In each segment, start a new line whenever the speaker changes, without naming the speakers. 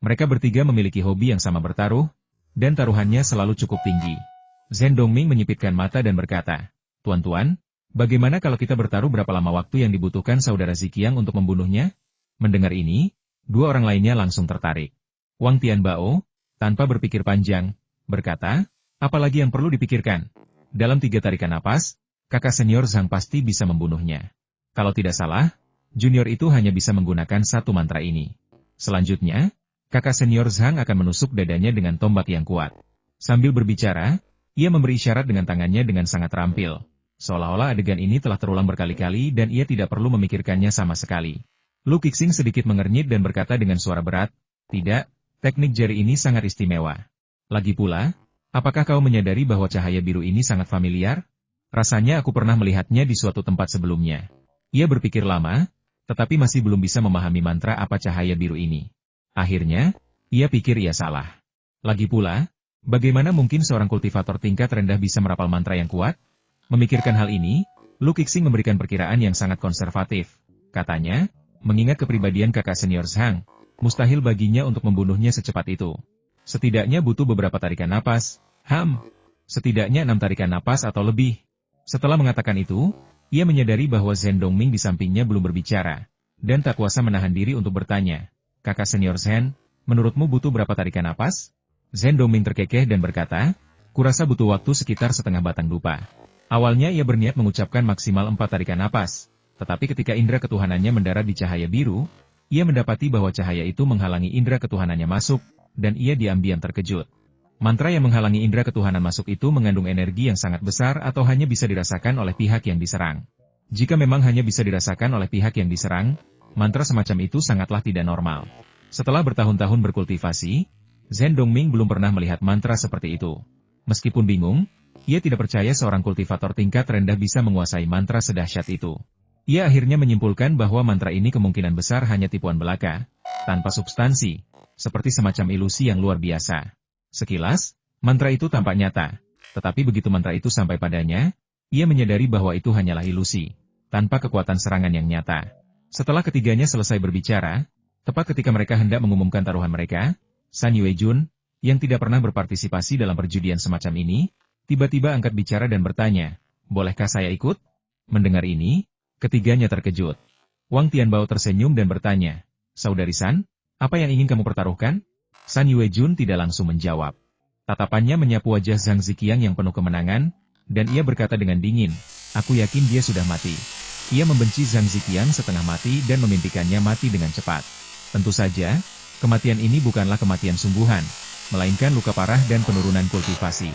Mereka bertiga memiliki hobi yang sama bertaruh, dan taruhannya selalu cukup tinggi. Zhen Dongming menyipitkan mata dan berkata, "Tuan-tuan, bagaimana kalau kita bertaruh berapa lama waktu yang dibutuhkan saudara Ziqiang untuk membunuhnya?" Mendengar ini, dua orang lainnya langsung tertarik. Wang Tianbao, tanpa berpikir panjang, berkata, "Apalagi yang perlu dipikirkan? Dalam 3 tarikan napas, kakak senior Zhang pasti bisa membunuhnya. Kalau tidak salah, junior itu hanya bisa menggunakan 1 mantra ini. Selanjutnya, kakak senior Zhang akan menusuk dadanya dengan tombak yang kuat." Sambil berbicara, ia memberi isyarat dengan tangannya dengan sangat terampil. Seolah-olah adegan ini telah terulang berkali-kali dan ia tidak perlu memikirkannya sama sekali. Lu Qixing sedikit mengernyit dan berkata dengan suara berat, "Tidak, teknik jari ini sangat istimewa. Lagi pula, apakah kau menyadari bahwa cahaya biru ini sangat familiar? Rasanya aku pernah melihatnya di suatu tempat sebelumnya." Ia berpikir lama, tetapi masih belum bisa memahami mantra apa cahaya biru ini. Akhirnya, ia pikir ia salah. Lagi pula, bagaimana mungkin seorang kultivator tingkat rendah bisa merapal mantra yang kuat? Memikirkan hal ini, Lu Qixing memberikan perkiraan yang sangat konservatif. Katanya, mengingat kepribadian kakak senior Zhang, mustahil baginya untuk membunuhnya secepat itu. Setidaknya butuh beberapa tarikan napas. Setidaknya 6 tarikan napas atau lebih. Setelah mengatakan itu, ia menyadari bahwa Zhen Dongming di sampingnya belum berbicara, dan tak kuasa menahan diri untuk bertanya, "Kakak senior Zhen, menurutmu butuh berapa tarikan napas?" Zhen Dongming terkekeh dan berkata, "Kurasa butuh waktu sekitar setengah batang dupa." Awalnya ia berniat mengucapkan maksimal 4 tarikan napas, tetapi ketika indera ketuhanannya mendarat di cahaya biru, ia mendapati bahwa cahaya itu menghalangi indera ketuhanannya masuk, dan ia diam-diam terkejut. Mantra yang menghalangi indera ketuhanan masuk itu mengandung energi yang sangat besar atau hanya bisa dirasakan oleh pihak yang diserang. Jika memang hanya bisa dirasakan oleh pihak yang diserang, mantra semacam itu sangatlah tidak normal. Setelah bertahun-tahun berkultivasi, Zhen Dongming belum pernah melihat mantra seperti itu. Meskipun bingung, ia tidak percaya seorang kultivator tingkat rendah bisa menguasai mantra sedahsyat itu. Ia akhirnya menyimpulkan bahwa mantra ini kemungkinan besar hanya tipuan belaka, tanpa substansi, seperti semacam ilusi yang luar biasa. Sekilas, mantra itu tampak nyata, tetapi begitu mantra itu sampai padanya, ia menyadari bahwa itu hanyalah ilusi, tanpa kekuatan serangan yang nyata. Setelah ketiganya selesai berbicara, tepat ketika mereka hendak mengumumkan taruhan mereka, San Yuejun, yang tidak pernah berpartisipasi dalam perjudian semacam ini, tiba-tiba angkat bicara dan bertanya, "Bolehkah saya ikut?" Mendengar ini, ketiganya terkejut. Wang Tianbao tersenyum dan bertanya, "Saudari San, apa yang ingin kamu pertaruhkan?" San Yuejun tidak langsung menjawab. Tatapannya menyapu wajah Zhang Ziqiang yang penuh kemenangan, dan ia berkata dengan dingin, "Aku yakin dia sudah mati." Ia membenci Zhang Ziqiang setengah mati dan memimpikannya mati dengan cepat. Tentu saja, kematian ini bukanlah kematian sungguhan, melainkan luka parah dan penurunan kultivasi.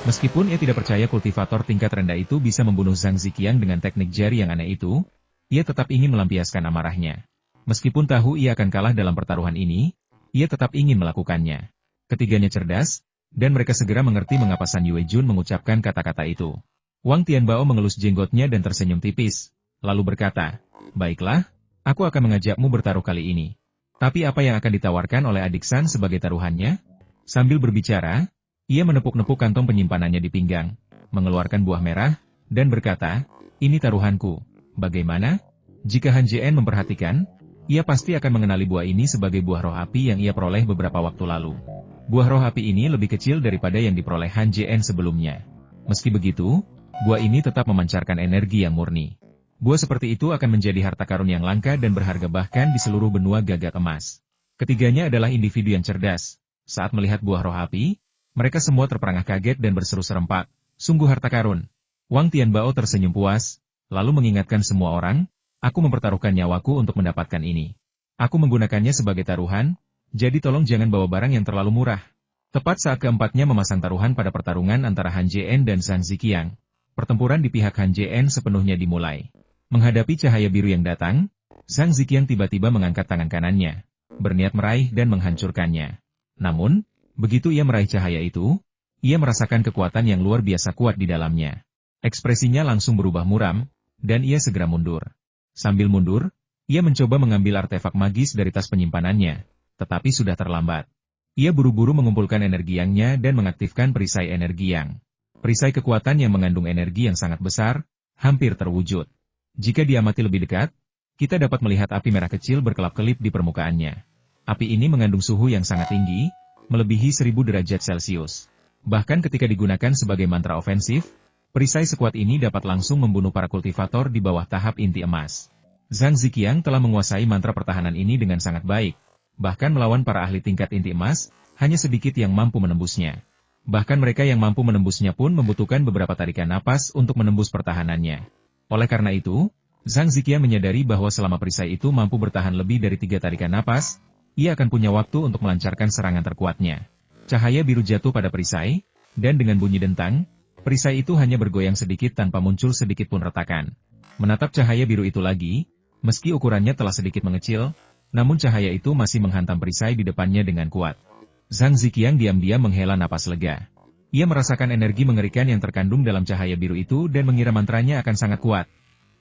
Meskipun ia tidak percaya kultivator tingkat rendah itu bisa membunuh Zhang Ziqiang dengan teknik jari yang aneh itu, ia tetap ingin melampiaskan amarahnya. Meskipun tahu ia akan kalah dalam pertaruhan ini, ia tetap ingin melakukannya. Ketiganya cerdas, dan mereka segera mengerti mengapa San Yuejun mengucapkan kata-kata itu. Wang Tianbao mengelus jenggotnya dan tersenyum tipis, lalu berkata, "Baiklah, aku akan mengajakmu bertaruh kali ini. Tapi apa yang akan ditawarkan oleh adik San sebagai taruhannya?" Sambil berbicara, ia menepuk-nepuk kantong penyimpanannya di pinggang, mengeluarkan buah merah, dan berkata, "Ini taruhanku. Bagaimana?" Jika Han Jien memperhatikan, ia pasti akan mengenali buah ini sebagai buah roh api yang ia peroleh beberapa waktu lalu. Buah roh api ini lebih kecil daripada yang diperoleh Han Jien sebelumnya. Meski begitu, buah ini tetap memancarkan energi yang murni. Buah seperti itu akan menjadi harta karun yang langka dan berharga bahkan di seluruh benua gagak emas. Ketiganya adalah individu yang cerdas. Saat melihat buah roh api, mereka semua terperangah kaget dan berseru serempak, "Sungguh harta karun." Wang Tianbao tersenyum puas, lalu mengingatkan semua orang, "Aku mempertaruhkan nyawaku untuk mendapatkan ini. Aku menggunakannya sebagai taruhan, jadi tolong jangan bawa barang yang terlalu murah." Tepat saat keempatnya memasang taruhan pada pertarungan antara Han Jien dan Zhang Ziqiang, pertempuran di pihak Han Jien sepenuhnya dimulai. Menghadapi cahaya biru yang datang, Zhang Ziqiang tiba-tiba mengangkat tangan kanannya, berniat meraih dan menghancurkannya. Namun, begitu ia meraih cahaya itu, ia merasakan kekuatan yang luar biasa kuat di dalamnya. Ekspresinya langsung berubah muram, dan ia segera mundur. Sambil mundur, ia mencoba mengambil artefak magis dari tas penyimpanannya, tetapi sudah terlambat. Ia buru-buru mengumpulkan energi yangnya dan mengaktifkan perisai energi yang. Perisai kekuatan yang mengandung energi yang sangat besar, hampir terwujud. Jika diamati lebih dekat, kita dapat melihat api merah kecil berkelap-kelip di permukaannya. Api ini mengandung suhu yang sangat tinggi, melebihi 1000 derajat Celcius. Bahkan ketika digunakan sebagai mantra ofensif, perisai sekuat ini dapat langsung membunuh para kultivator di bawah tahap inti emas. Zhang Ziqiang telah menguasai mantra pertahanan ini dengan sangat baik. Bahkan melawan para ahli tingkat inti emas, hanya sedikit yang mampu menembusnya. Bahkan mereka yang mampu menembusnya pun membutuhkan beberapa tarikan napas untuk menembus pertahanannya. Oleh karena itu, Zhang Ziqiang menyadari bahwa selama perisai itu mampu bertahan lebih dari 3 tarikan napas, ia akan punya waktu untuk melancarkan serangan terkuatnya. Cahaya biru jatuh pada perisai, dan dengan bunyi dentang, perisai itu hanya bergoyang sedikit tanpa muncul sedikit pun retakan. Menatap cahaya biru itu lagi, meski ukurannya telah sedikit mengecil, namun cahaya itu masih menghantam perisai di depannya dengan kuat. Zhang Ziqiang diam-diam menghela napas lega. Ia merasakan energi mengerikan yang terkandung dalam cahaya biru itu dan mengira mantranya akan sangat kuat.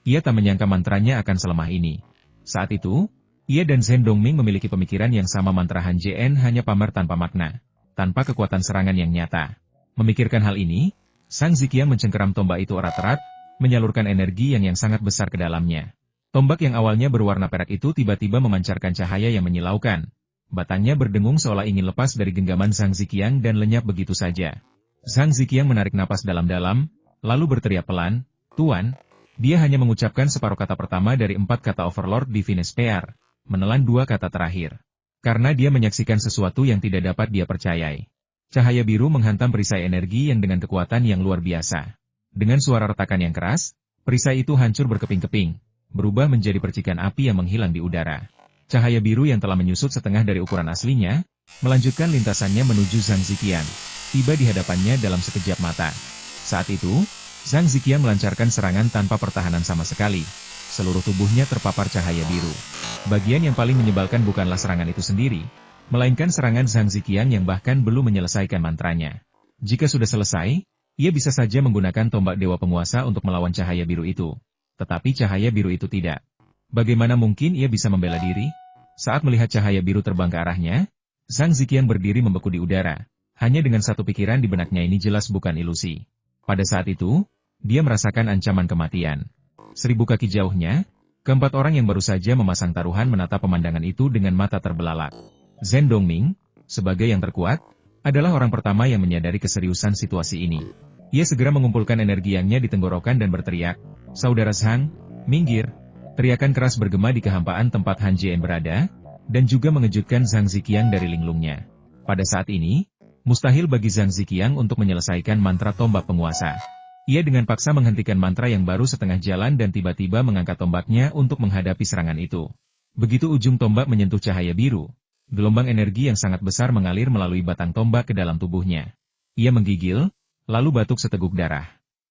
Ia tak menyangka mantranya akan selemah ini. Saat itu, ia dan Zhen Dongming memiliki pemikiran yang sama, mantra Han Jien hanya pamer tanpa makna, tanpa kekuatan serangan yang nyata. Memikirkan hal ini, Zhang Ziqiang mencengkeram tombak itu erat-erat, menyalurkan energi yang sangat besar ke dalamnya. Tombak yang awalnya berwarna perak itu tiba-tiba memancarkan cahaya yang menyilaukan. Batangnya berdengung seolah ingin lepas dari genggaman Zhang Ziqiang dan lenyap begitu saja. Zhang Ziqiang menarik napas dalam-dalam, lalu berteriak pelan, "Tuan!" Dia hanya mengucapkan separuh kata pertama dari 4 kata Overlord Divine Spear, menelan 2 kata terakhir. Karena dia menyaksikan sesuatu yang tidak dapat dia percayai. Cahaya biru menghantam perisai energi yang dengan kekuatan yang luar biasa. Dengan suara retakan yang keras, perisai itu hancur berkeping-keping, berubah menjadi percikan api yang menghilang di udara. Cahaya biru yang telah menyusut setengah dari ukuran aslinya, melanjutkan lintasannya menuju Zhang Ziqiang, tiba di hadapannya dalam sekejap mata. Saat itu, Zhang Ziqiang melancarkan serangan tanpa pertahanan sama sekali. Seluruh tubuhnya terpapar cahaya biru. Bagian yang paling menyebalkan bukanlah serangan itu sendiri, melainkan serangan Zhang Ziqiang yang bahkan belum menyelesaikan mantranya. Jika sudah selesai, ia bisa saja menggunakan tombak Dewa Penguasa untuk melawan cahaya biru itu. Tetapi cahaya biru itu tidak. Bagaimana mungkin ia bisa membela diri? Saat melihat cahaya biru terbang ke arahnya, Zhang Ziqiang berdiri membeku di udara. Hanya dengan satu pikiran di benaknya, ini jelas bukan ilusi. Pada saat itu, dia merasakan ancaman kematian. 1000 kaki jauhnya, keempat orang yang baru saja memasang taruhan menatap pemandangan itu dengan mata terbelalak. Zhen Dongming, sebagai yang terkuat, adalah orang pertama yang menyadari keseriusan situasi ini. Ia segera mengumpulkan energinya di tenggorokan dan berteriak, "Saudara Zhang, minggir!" Teriakan keras bergema di kehampaan tempat Han Jien berada, dan juga mengejutkan Zhang Ziqiang dari linglungnya. Pada saat ini, mustahil bagi Zhang Ziqiang untuk menyelesaikan mantra tombak penguasa. Ia dengan paksa menghentikan mantra yang baru setengah jalan dan tiba-tiba mengangkat tombaknya untuk menghadapi serangan itu. Begitu ujung tombak menyentuh cahaya biru, gelombang energi yang sangat besar mengalir melalui batang tombak ke dalam tubuhnya. Ia menggigil, lalu batuk seteguk darah.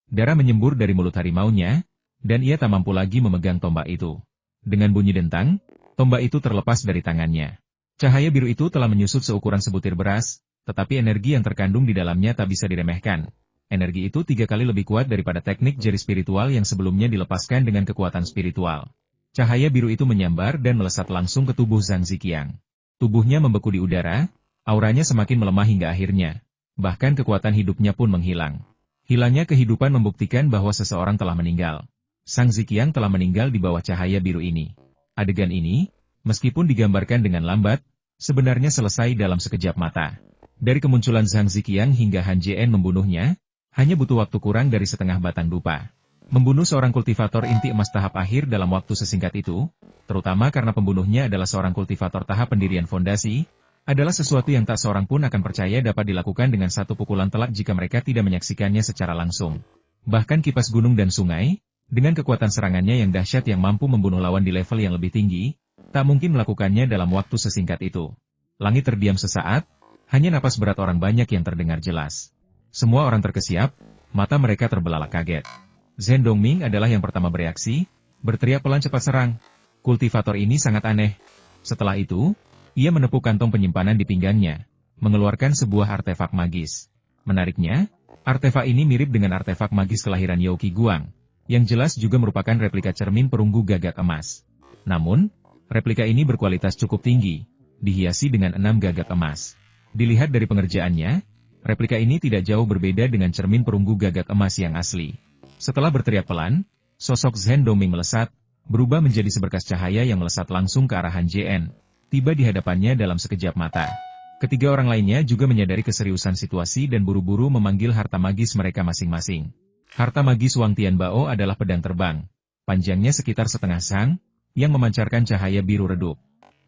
Darah menyembur dari mulut harimaunya, dan ia tak mampu lagi memegang tombak itu. Dengan bunyi dentang, tombak itu terlepas dari tangannya. Cahaya biru itu telah menyusut seukuran sebutir beras, tetapi energi yang terkandung di dalamnya tak bisa diremehkan. Energi itu 3 kali lebih kuat daripada teknik jari spiritual yang sebelumnya dilepaskan dengan kekuatan spiritual. Cahaya biru itu menyambar dan melesat langsung ke tubuh Zhang Ziqiang. Tubuhnya membeku di udara, auranya semakin melemah hingga akhirnya. Bahkan kekuatan hidupnya pun menghilang. Hilangnya kehidupan membuktikan bahwa seseorang telah meninggal. Zhang Ziqiang telah meninggal di bawah cahaya biru ini. Adegan ini, meskipun digambarkan dengan lambat, sebenarnya selesai dalam sekejap mata. Dari kemunculan Zhang Ziqiang hingga Han Jien membunuhnya, hanya butuh waktu kurang dari setengah batang dupa. Membunuh seorang kultivator inti emas tahap akhir dalam waktu sesingkat itu, terutama karena pembunuhnya adalah seorang kultivator tahap pendirian fondasi, adalah sesuatu yang tak seorang pun akan percaya dapat dilakukan dengan satu pukulan telak jika mereka tidak menyaksikannya secara langsung. Bahkan kipas gunung dan sungai, dengan kekuatan serangannya yang dahsyat yang mampu membunuh lawan di level yang lebih tinggi, tak mungkin melakukannya dalam waktu sesingkat itu. Langit terdiam sesaat, hanya napas berat orang banyak yang terdengar jelas. Semua orang terkesiap, mata mereka terbelalak kaget. Zhen Dongming adalah yang pertama bereaksi, berteriak pelan, "Cepat serang. Kultivator ini sangat aneh." Setelah itu, ia menepuk kantong penyimpanan di pinggangnya, mengeluarkan sebuah artefak magis. Menariknya, artefak ini mirip dengan artefak magis kelahiran Yao Qi Guang, yang jelas juga merupakan replika cermin perunggu gagak emas. Namun, replika ini berkualitas cukup tinggi, dihiasi dengan 6 gagak emas. Dilihat dari pengerjaannya, replika ini tidak jauh berbeda dengan cermin perunggu gagak emas yang asli. Setelah berteriak pelan, sosok Zhen Dongming melesat, berubah menjadi seberkas cahaya yang melesat langsung ke arah Han Jien. tiba di hadapannya dalam sekejap mata. Ketiga orang lainnya juga menyadari keseriusan situasi dan buru-buru memanggil harta magis mereka masing-masing. Harta magis Wang Tianbao adalah pedang terbang. Panjangnya sekitar setengah sang, yang memancarkan cahaya biru redup.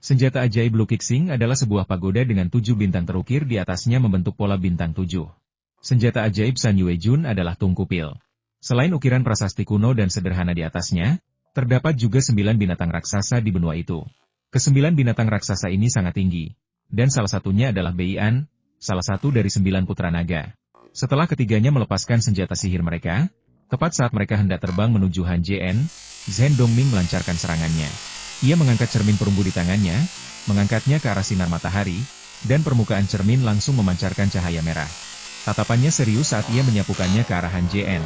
Senjata ajaib Lu Kixing adalah sebuah pagoda dengan 7 bintang terukir di atasnya membentuk pola bintang 7. Senjata ajaib San Yue Jun adalah tungkupil. Selain ukiran prasasti kuno dan sederhana di atasnya, terdapat juga 9 binatang raksasa di benua itu. Ke-9 binatang raksasa ini sangat tinggi, dan salah satunya adalah Beian, salah satu dari 9 putra naga. Setelah ketiganya melepaskan senjata sihir mereka, tepat saat mereka hendak terbang menuju Han Jien, Zhen Dongming melancarkan serangannya. Ia mengangkat cermin perunggu di tangannya, mengangkatnya ke arah sinar matahari, dan permukaan cermin langsung memancarkan cahaya merah. Tatapannya serius saat ia menyapukannya ke arah Han Jien.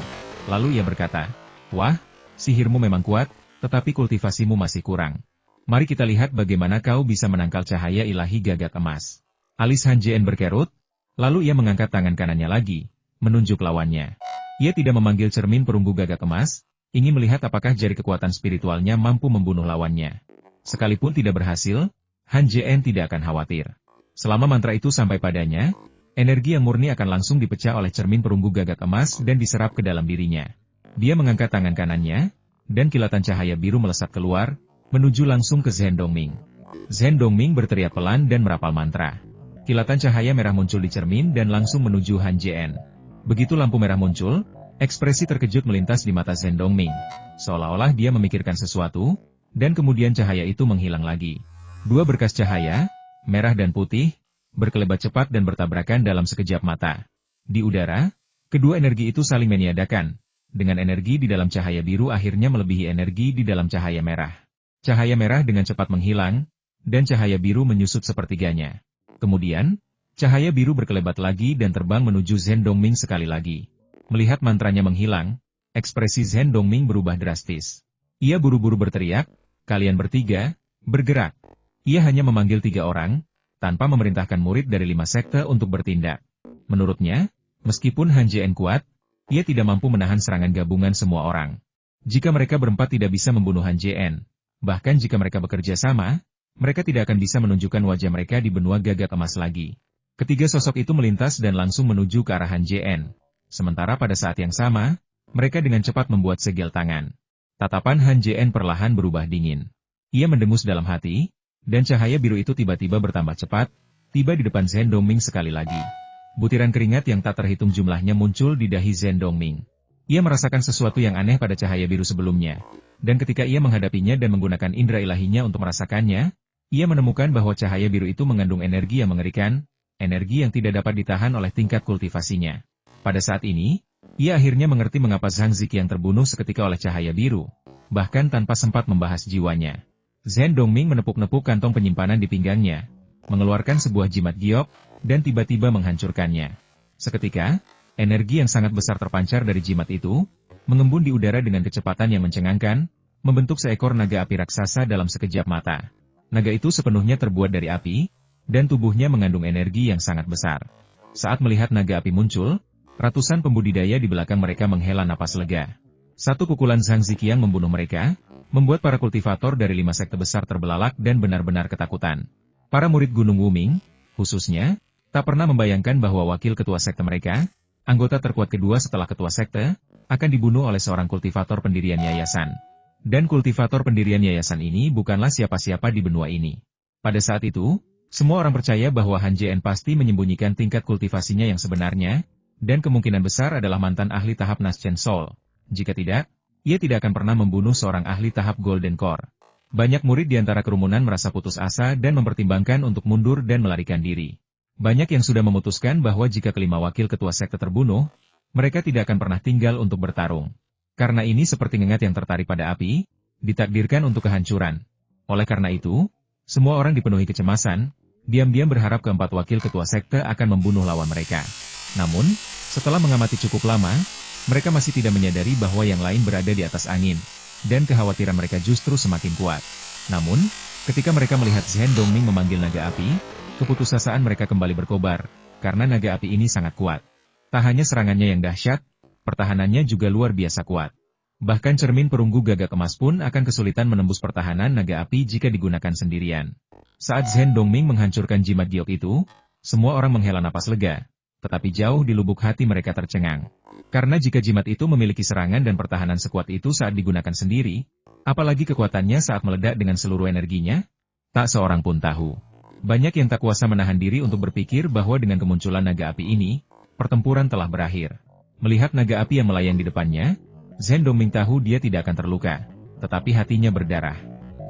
Lalu ia berkata, "Wah, sihirmu memang kuat, tetapi kultivasimu masih kurang. Mari kita lihat bagaimana kau bisa menangkal cahaya ilahi gagak emas." Alis Han Jien berkerut, lalu ia mengangkat tangan kanannya lagi, menunjuk lawannya. Ia tidak memanggil cermin perunggu gagak emas, ingin melihat apakah jari kekuatan spiritualnya mampu membunuh lawannya. Sekalipun tidak berhasil, Han Jien tidak akan khawatir. Selama mantra itu sampai padanya, energi yang murni akan langsung dipecah oleh cermin perunggu gagak emas dan diserap ke dalam dirinya. Dia mengangkat tangan kanannya, dan kilatan cahaya biru melesat keluar, menuju langsung ke Zhen Dongming. Zhen Dongming berteriak pelan dan merapal mantra. Kilatan cahaya merah muncul di cermin dan langsung menuju Han Jien. Begitu lampu merah muncul, ekspresi terkejut melintas di mata Zhen Dongming. Seolah-olah dia memikirkan sesuatu, dan kemudian cahaya itu menghilang lagi. Dua berkas cahaya, merah dan putih, berkelebat cepat dan bertabrakan dalam sekejap mata. Di udara, kedua energi itu saling meniadakan. Dengan energi di dalam cahaya biru akhirnya melebihi energi di dalam cahaya merah. Cahaya merah dengan cepat menghilang, dan cahaya biru menyusut sepertiganya. Kemudian, cahaya biru berkelebat lagi dan terbang menuju Zhen Dongming sekali lagi. Melihat mantranya menghilang, ekspresi Zhen Dongming berubah drastis. Ia buru-buru berteriak, "Kalian bertiga, bergerak." Ia hanya memanggil 3 orang, tanpa memerintahkan murid dari 5 sekte untuk bertindak. Menurutnya, meskipun Han Jien kuat, ia tidak mampu menahan serangan gabungan semua orang. Jika mereka berempat tidak bisa membunuh Han Jien, bahkan jika mereka bekerja sama, mereka tidak akan bisa menunjukkan wajah mereka di benua gagak emas lagi. Ketiga sosok itu melintas dan langsung menuju ke arah Han Jien. Sementara pada saat yang sama, mereka dengan cepat membuat segel tangan. Tatapan Han Jien perlahan berubah dingin. Ia mendengus dalam hati, dan cahaya biru itu tiba-tiba bertambah cepat, tiba di depan Zhen Dongming sekali lagi. Butiran keringat yang tak terhitung jumlahnya muncul di dahi Zhen Dongming. Ia merasakan sesuatu yang aneh pada cahaya biru sebelumnya, dan ketika ia menghadapinya dan menggunakan indera ilahinya untuk merasakannya, ia menemukan bahwa cahaya biru itu mengandung energi yang mengerikan, energi yang tidak dapat ditahan oleh tingkat kultivasinya. Pada saat ini, ia akhirnya mengerti mengapa Zhang Ziqiang terbunuh seketika oleh cahaya biru, bahkan tanpa sempat membahas jiwanya. Zhen Dongming menepuk-nepuk kantong penyimpanan di pinggangnya, mengeluarkan sebuah jimat giok, dan tiba-tiba menghancurkannya. Seketika, energi yang sangat besar terpancar dari jimat itu, mengembun di udara dengan kecepatan yang mencengangkan, membentuk seekor naga api raksasa dalam sekejap mata. Naga itu sepenuhnya terbuat dari api, dan tubuhnya mengandung energi yang sangat besar. Saat melihat naga api muncul, ratusan pembudidaya di belakang mereka menghela napas lega. Satu pukulan Zhang Ziqiang membunuh mereka, membuat para kultivator dari 5 sekte besar terbelalak dan benar-benar ketakutan. Para murid Gunung Wuming, khususnya, tak pernah membayangkan bahwa wakil ketua sekte mereka, anggota terkuat kedua setelah ketua sekte, akan dibunuh oleh seorang kultivator pendirian yayasan. Dan kultivator pendirian yayasan ini bukanlah siapa-siapa di benua ini. Pada saat itu, semua orang percaya bahwa Han Jien pasti menyembunyikan tingkat kultivasinya yang sebenarnya, dan kemungkinan besar adalah mantan ahli tahap Naschen Soul. Jika tidak, ia tidak akan pernah membunuh seorang ahli tahap Golden Core. Banyak murid di antara kerumunan merasa putus asa dan mempertimbangkan untuk mundur dan melarikan diri. Banyak yang sudah memutuskan bahwa jika kelima wakil ketua sekte terbunuh, mereka tidak akan pernah tinggal untuk bertarung. Karena ini seperti ngengat yang tertarik pada api, ditakdirkan untuk kehancuran. Oleh karena itu, semua orang dipenuhi kecemasan, diam-diam berharap keempat wakil ketua sekte akan membunuh lawan mereka. Namun, setelah mengamati cukup lama, mereka masih tidak menyadari bahwa yang lain berada di atas angin, dan kekhawatiran mereka justru semakin kuat. Namun, ketika mereka melihat Zhen Dongming memanggil naga api, keputusasaan mereka kembali berkobar, karena naga api ini sangat kuat. Tak hanya serangannya yang dahsyat, pertahanannya juga luar biasa kuat. Bahkan cermin perunggu gagak emas pun akan kesulitan menembus pertahanan naga api jika digunakan sendirian. Saat Zhen Dongming menghancurkan jimat giok itu, semua orang menghela napas lega. Tetapi jauh di lubuk hati mereka tercengang. Karena jika jimat itu memiliki serangan dan pertahanan sekuat itu saat digunakan sendiri, apalagi kekuatannya saat meledak dengan seluruh energinya, tak seorang pun tahu. Banyak yang tak kuasa menahan diri untuk berpikir bahwa dengan kemunculan naga api ini, pertempuran telah berakhir. Melihat naga api yang melayang di depannya, Zhen Dongming tahu dia tidak akan terluka, tetapi hatinya berdarah.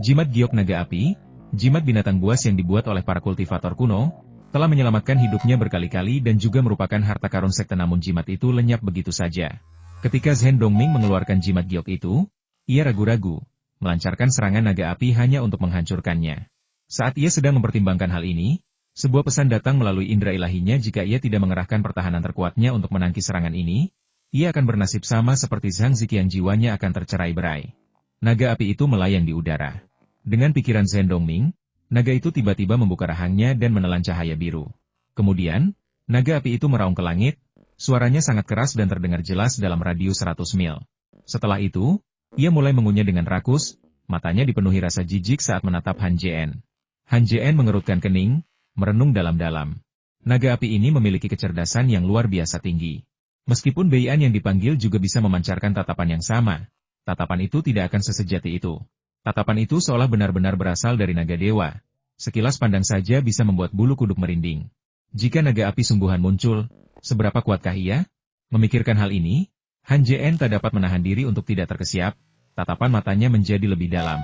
Jimat giok naga api, jimat binatang buas yang dibuat oleh para kultivator kuno, telah menyelamatkan hidupnya berkali-kali dan juga merupakan harta karun sekte, namun jimat itu lenyap begitu saja. Ketika Zhen Dongming mengeluarkan jimat giok itu, ia ragu-ragu, melancarkan serangan naga api hanya untuk menghancurkannya. Saat ia sedang mempertimbangkan hal ini, sebuah pesan datang melalui indera ilahinya. Jika ia tidak mengerahkan pertahanan terkuatnya untuk menangkis serangan ini, ia akan bernasib sama seperti Zhang Ziqi yang jiwanya akan tercerai-berai. Naga api itu melayang di udara. Dengan pikiran Zhen Dongming, naga itu tiba-tiba membuka rahangnya dan menelan cahaya biru. Kemudian, naga api itu meraung ke langit, suaranya sangat keras dan terdengar jelas dalam radius 100 mil. Setelah itu, ia mulai mengunyah dengan rakus, matanya dipenuhi rasa jijik saat menatap Han Jian. Han Jian mengerutkan kening, merenung dalam-dalam. Naga api ini memiliki kecerdasan yang luar biasa tinggi. Meskipun Beian yang dipanggil juga bisa memancarkan tatapan yang sama, tatapan itu tidak akan sesejati itu. Tatapan itu seolah benar-benar berasal dari naga dewa. Sekilas pandang saja bisa membuat bulu kuduk merinding. Jika naga api sungguhan muncul, seberapa kuatkah ia? Memikirkan hal ini, Han Jian tak dapat menahan diri untuk tidak terkesiap, tatapan matanya menjadi lebih dalam.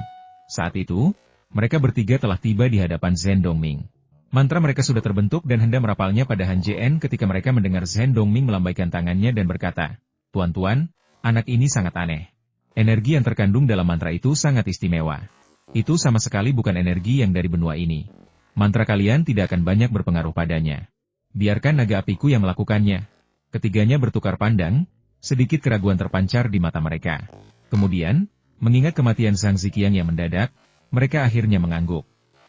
Saat itu, mereka bertiga telah tiba di hadapan Zhen Dongming. Mantra mereka sudah terbentuk dan hendak merapalnya pada Han Jian ketika mereka mendengar Zhen Dongming melambaikan tangannya dan berkata, "Tuan-tuan, anak ini sangat aneh. Energi yang terkandung dalam mantra itu sangat istimewa. Itu sama sekali bukan energi yang dari benua ini. Mantra kalian tidak akan banyak berpengaruh padanya. Biarkan naga apiku yang melakukannya." Ketiganya bertukar pandang, sedikit keraguan terpancar di mata mereka. Kemudian, mengingat kematian Zhang Ziqiang yang mendadak, mereka akhirnya mengangguk.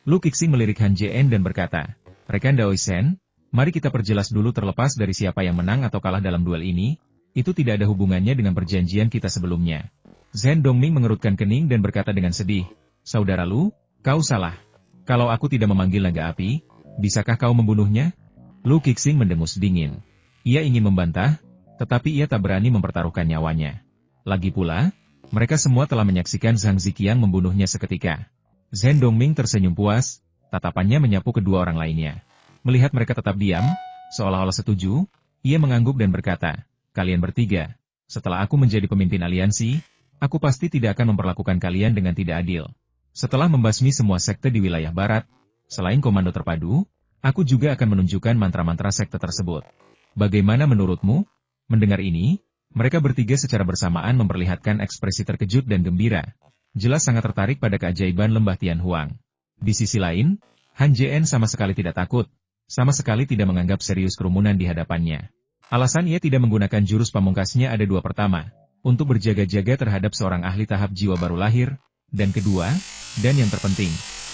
Lu Qixing melirik Han Jian dan berkata, "Rekan Daoisen, mari kita perjelas dulu, terlepas dari siapa yang menang atau kalah dalam duel ini, itu tidak ada hubungannya dengan perjanjian kita sebelumnya." Zhen Dongming mengerutkan kening dan berkata dengan sedih, "Saudara Lu, kau salah. Kalau aku tidak memanggil naga api, bisakah kau membunuhnya?" Lu Qixing mendengus dingin. Ia ingin membantah, tetapi ia tak berani mempertaruhkan nyawanya. Lagi pula, mereka semua telah menyaksikan Zhang Ziqiang membunuhnya seketika. Zhen Dongming tersenyum puas, tatapannya menyapu kedua orang lainnya. Melihat mereka tetap diam, seolah-olah setuju, ia mengangguk dan berkata, "Kalian bertiga, setelah aku menjadi pemimpin aliansi, aku pasti tidak akan memperlakukan kalian dengan tidak adil. Setelah membasmi semua sekte di wilayah barat, selain komando terpadu, aku juga akan menunjukkan mantra-mantra sekte tersebut. Bagaimana menurutmu?" Mendengar ini, mereka bertiga secara bersamaan memperlihatkan ekspresi terkejut dan gembira. Jelas sangat tertarik pada keajaiban lembah Tianhuang. Di sisi lain, Han Jian sama sekali tidak takut, sama sekali tidak menganggap serius kerumunan di hadapannya. Alasan ia tidak menggunakan jurus pamungkasnya ada dua. Pertama, untuk berjaga-jaga terhadap seorang ahli tahap jiwa baru lahir, dan kedua, dan yang terpenting,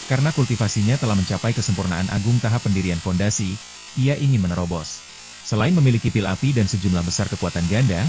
karena kultivasinya telah mencapai kesempurnaan agung tahap pendirian fondasi, ia ingin menerobos. Selain memiliki pil api dan sejumlah besar kekuatan ganda,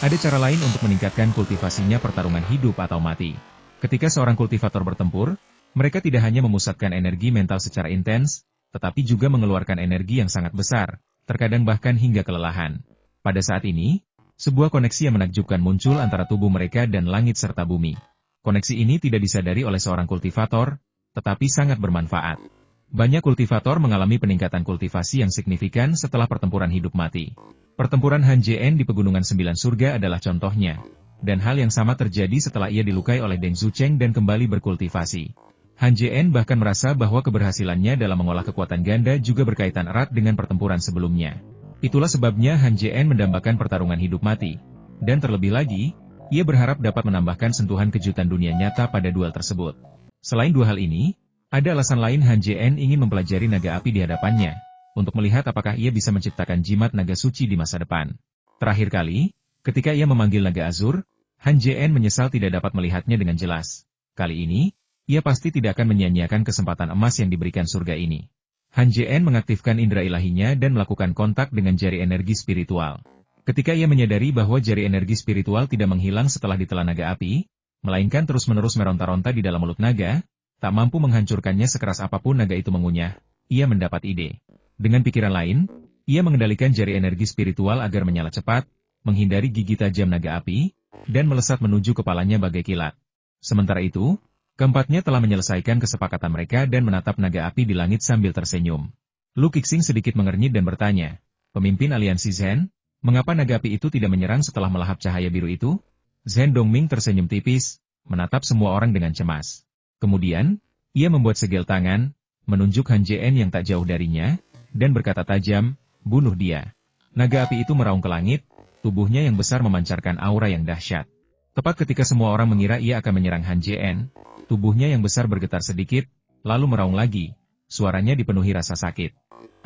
ada cara lain untuk meningkatkan kultivasinya, pertarungan hidup atau mati. Ketika seorang kultivator bertempur, mereka tidak hanya memusatkan energi mental secara intens, tetapi juga mengeluarkan energi yang sangat besar, terkadang bahkan hingga kelelahan. Pada saat ini, sebuah koneksi yang menakjubkan muncul antara tubuh mereka dan langit serta bumi. Koneksi ini tidak disadari oleh seorang kultivator, tetapi sangat bermanfaat. Banyak kultivator mengalami peningkatan kultivasi yang signifikan setelah pertempuran hidup mati. Pertempuran Han Jian di Pegunungan Sembilan Surga adalah contohnya. Dan hal yang sama terjadi setelah ia dilukai oleh Deng Zucheng dan kembali berkultivasi. Han Jian bahkan merasa bahwa keberhasilannya dalam mengolah kekuatan ganda juga berkaitan erat dengan pertempuran sebelumnya. Itulah sebabnya Han Jian mendambakan pertarungan hidup mati. Dan terlebih lagi, ia berharap dapat menambahkan sentuhan kejutan dunia nyata pada duel tersebut. Selain dua hal ini, ada alasan lain. Han Jian ingin mempelajari naga api di hadapannya, untuk melihat apakah ia bisa menciptakan jimat naga suci di masa depan. Terakhir kali, ketika ia memanggil naga azur, Han Jian menyesal tidak dapat melihatnya dengan jelas. Kali ini, ia pasti tidak akan menyia-nyiakan kesempatan emas yang diberikan surga ini. Han Jian mengaktifkan indera ilahinya dan melakukan kontak dengan jari energi spiritual. Ketika ia menyadari bahwa jari energi spiritual tidak menghilang setelah ditelan naga api, melainkan terus-menerus meronta-ronta di dalam mulut naga, tak mampu menghancurkannya sekeras apapun naga itu mengunyah, ia mendapat ide. Dengan pikiran lain, ia mengendalikan jari energi spiritual agar menyala cepat, menghindari gigi tajam naga api, dan melesat menuju kepalanya bagai kilat. Sementara itu, keempatnya telah menyelesaikan kesepakatan mereka dan menatap naga api di langit sambil tersenyum. Lu Kixing sedikit mengernyit dan bertanya, "Pemimpin aliansi Zen, mengapa naga api itu tidak menyerang setelah melahap cahaya biru itu?" Zen Dongming tersenyum tipis, menatap semua orang dengan cemas. Kemudian, ia membuat segel tangan, menunjuk Han Jien yang tak jauh darinya, dan berkata tajam, "Bunuh dia." Naga api itu meraung ke langit, tubuhnya yang besar memancarkan aura yang dahsyat. Tepat ketika semua orang mengira ia akan menyerang Han Jien, tubuhnya yang besar bergetar sedikit, lalu meraung lagi, suaranya dipenuhi rasa sakit.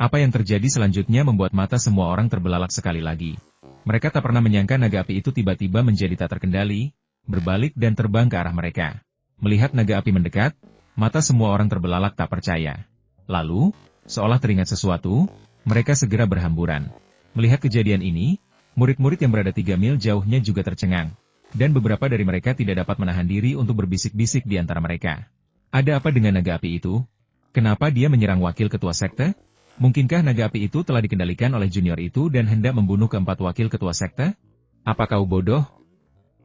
Apa yang terjadi selanjutnya membuat mata semua orang terbelalak sekali lagi. Mereka tak pernah menyangka naga api itu tiba-tiba menjadi tak terkendali, berbalik dan terbang ke arah mereka. Melihat naga api mendekat, mata semua orang terbelalak tak percaya. Lalu, seolah teringat sesuatu, mereka segera berhamburan. Melihat kejadian ini, murid-murid yang berada 3 mil jauhnya juga tercengang, dan beberapa dari mereka tidak dapat menahan diri untuk berbisik-bisik di antara mereka. Ada apa dengan naga api itu? Kenapa dia menyerang wakil ketua sekte? Mungkinkah naga api itu telah dikendalikan oleh junior itu dan hendak membunuh keempat wakil ketua sekte? Apa kau bodoh?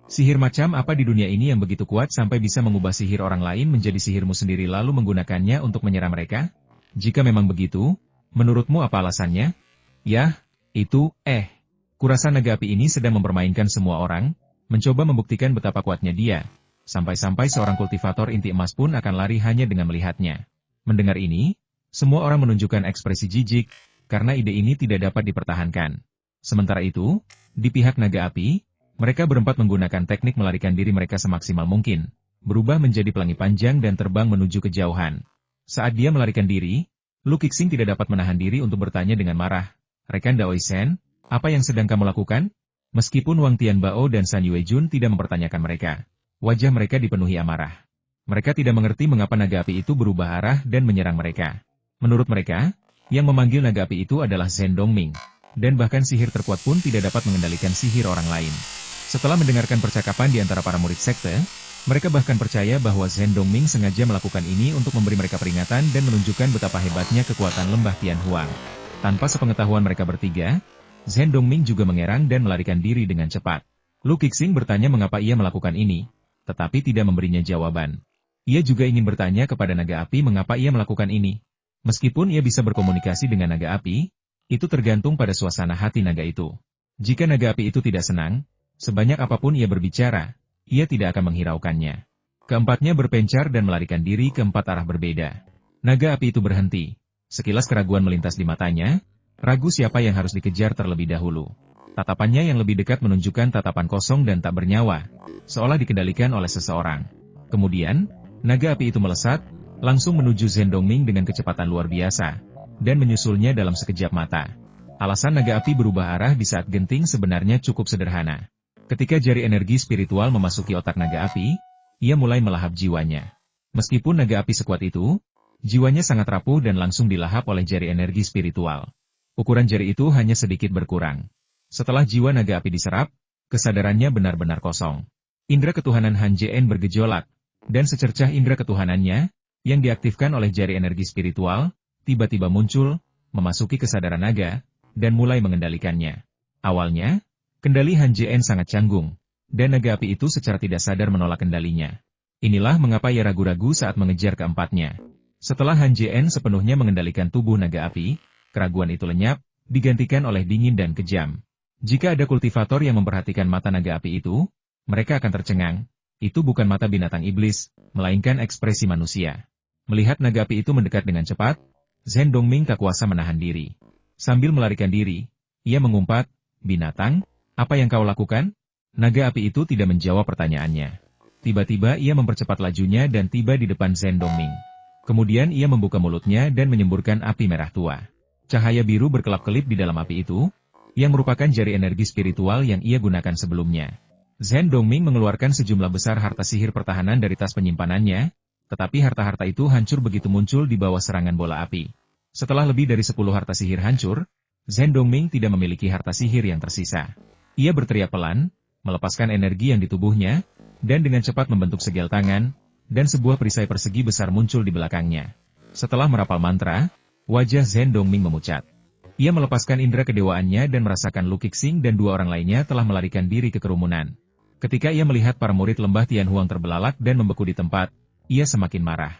Sihir macam apa di dunia ini yang begitu kuat sampai bisa mengubah sihir orang lain menjadi sihirmu sendiri lalu menggunakannya untuk menyerang mereka? Jika memang begitu, menurutmu apa alasannya? Yah, itu, kurasa naga api ini sedang mempermainkan semua orang, mencoba membuktikan betapa kuatnya dia. Sampai-sampai seorang kultivator inti emas pun akan lari hanya dengan melihatnya. Mendengar ini, semua orang menunjukkan ekspresi jijik, karena ide ini tidak dapat dipertahankan. Sementara itu, di pihak naga api, mereka berempat menggunakan teknik melarikan diri mereka semaksimal mungkin, berubah menjadi pelangi panjang dan terbang menuju kejauhan. Saat dia melarikan diri, Lu Kixing tidak dapat menahan diri untuk bertanya dengan marah, "Rekan Daoisen, apa yang sedang kamu lakukan?" Meskipun Wang Tianbao dan San Yuejun tidak mempertanyakan mereka, wajah mereka dipenuhi amarah. Mereka tidak mengerti mengapa naga api itu berubah arah dan menyerang mereka. Menurut mereka, yang memanggil naga api itu adalah Zen Dongming, dan bahkan sihir terkuat pun tidak dapat mengendalikan sihir orang lain. Setelah mendengarkan percakapan di antara para murid sekte, mereka bahkan percaya bahwa Zen Dongming sengaja melakukan ini untuk memberi mereka peringatan dan menunjukkan betapa hebatnya kekuatan lembah Tianhuang. Tanpa sepengetahuan mereka bertiga, Zen Dongming juga mengerang dan melarikan diri dengan cepat. Lu Kixing bertanya mengapa ia melakukan ini, tetapi tidak memberinya jawaban. Ia juga ingin bertanya kepada naga api mengapa ia melakukan ini. Meskipun ia bisa berkomunikasi dengan naga api, itu tergantung pada suasana hati naga itu. Jika naga api itu tidak senang, sebanyak apapun ia berbicara, ia tidak akan menghiraukannya. Keempatnya berpencar dan melarikan diri ke 4 arah berbeda. Naga api itu berhenti. Sekilas keraguan melintas di matanya, ragu siapa yang harus dikejar terlebih dahulu. Tatapannya yang lebih dekat menunjukkan tatapan kosong dan tak bernyawa, seolah dikendalikan oleh seseorang. Kemudian, naga api itu melesat, langsung menuju Zen Dongming dengan kecepatan luar biasa, dan menyusulnya dalam sekejap mata. Alasan naga api berubah arah di saat genting sebenarnya cukup sederhana. Ketika jari energi spiritual memasuki otak naga api, ia mulai melahap jiwanya. Meskipun naga api sekuat itu, jiwanya sangat rapuh dan langsung dilahap oleh jari energi spiritual. Ukuran jari itu hanya sedikit berkurang. Setelah jiwa naga api diserap, kesadarannya benar-benar kosong. Indra ketuhanan Han Jien bergejolak, dan secercah indra ketuhanannya, yang diaktifkan oleh jari energi spiritual, tiba-tiba muncul, memasuki kesadaran naga, dan mulai mengendalikannya. Awalnya, kendali Han Jien sangat canggung, dan naga api itu secara tidak sadar menolak kendalinya. Inilah mengapa ia ragu-ragu saat mengejar keempatnya. Setelah Han Jien sepenuhnya mengendalikan tubuh naga api, keraguan itu lenyap, digantikan oleh dingin dan kejam. Jika ada kultivator yang memperhatikan mata naga api itu, mereka akan tercengang. Itu bukan mata binatang iblis, melainkan ekspresi manusia. Melihat naga api itu mendekat dengan cepat, Zen Dongming tak kuasa menahan diri. Sambil melarikan diri, ia mengumpat, "Binatang, apa yang kau lakukan?" Naga api itu tidak menjawab pertanyaannya. Tiba-tiba ia mempercepat lajunya dan tiba di depan Zen Dongming. Kemudian ia membuka mulutnya dan menyemburkan api merah tua. Cahaya biru berkelap-kelip di dalam api itu, yang merupakan jari energi spiritual yang ia gunakan sebelumnya. Zen Dongming mengeluarkan sejumlah besar harta sihir pertahanan dari tas penyimpanannya, tetapi harta-harta itu hancur begitu muncul di bawah serangan bola api. Setelah lebih dari 10 harta sihir hancur, Zhen Dongming tidak memiliki harta sihir yang tersisa. Ia berteriak pelan, melepaskan energi yang di tubuhnya, dan dengan cepat membentuk segel tangan, dan sebuah perisai persegi besar muncul di belakangnya. Setelah merapal mantra, wajah Zhen Dongming memucat. Ia melepaskan indera kedewaannya dan merasakan Lu Kixing dan dua orang lainnya telah melarikan diri ke kerumunan. Ketika ia melihat para murid lembah Tianhuang terbelalak dan membeku di tempat, ia semakin marah.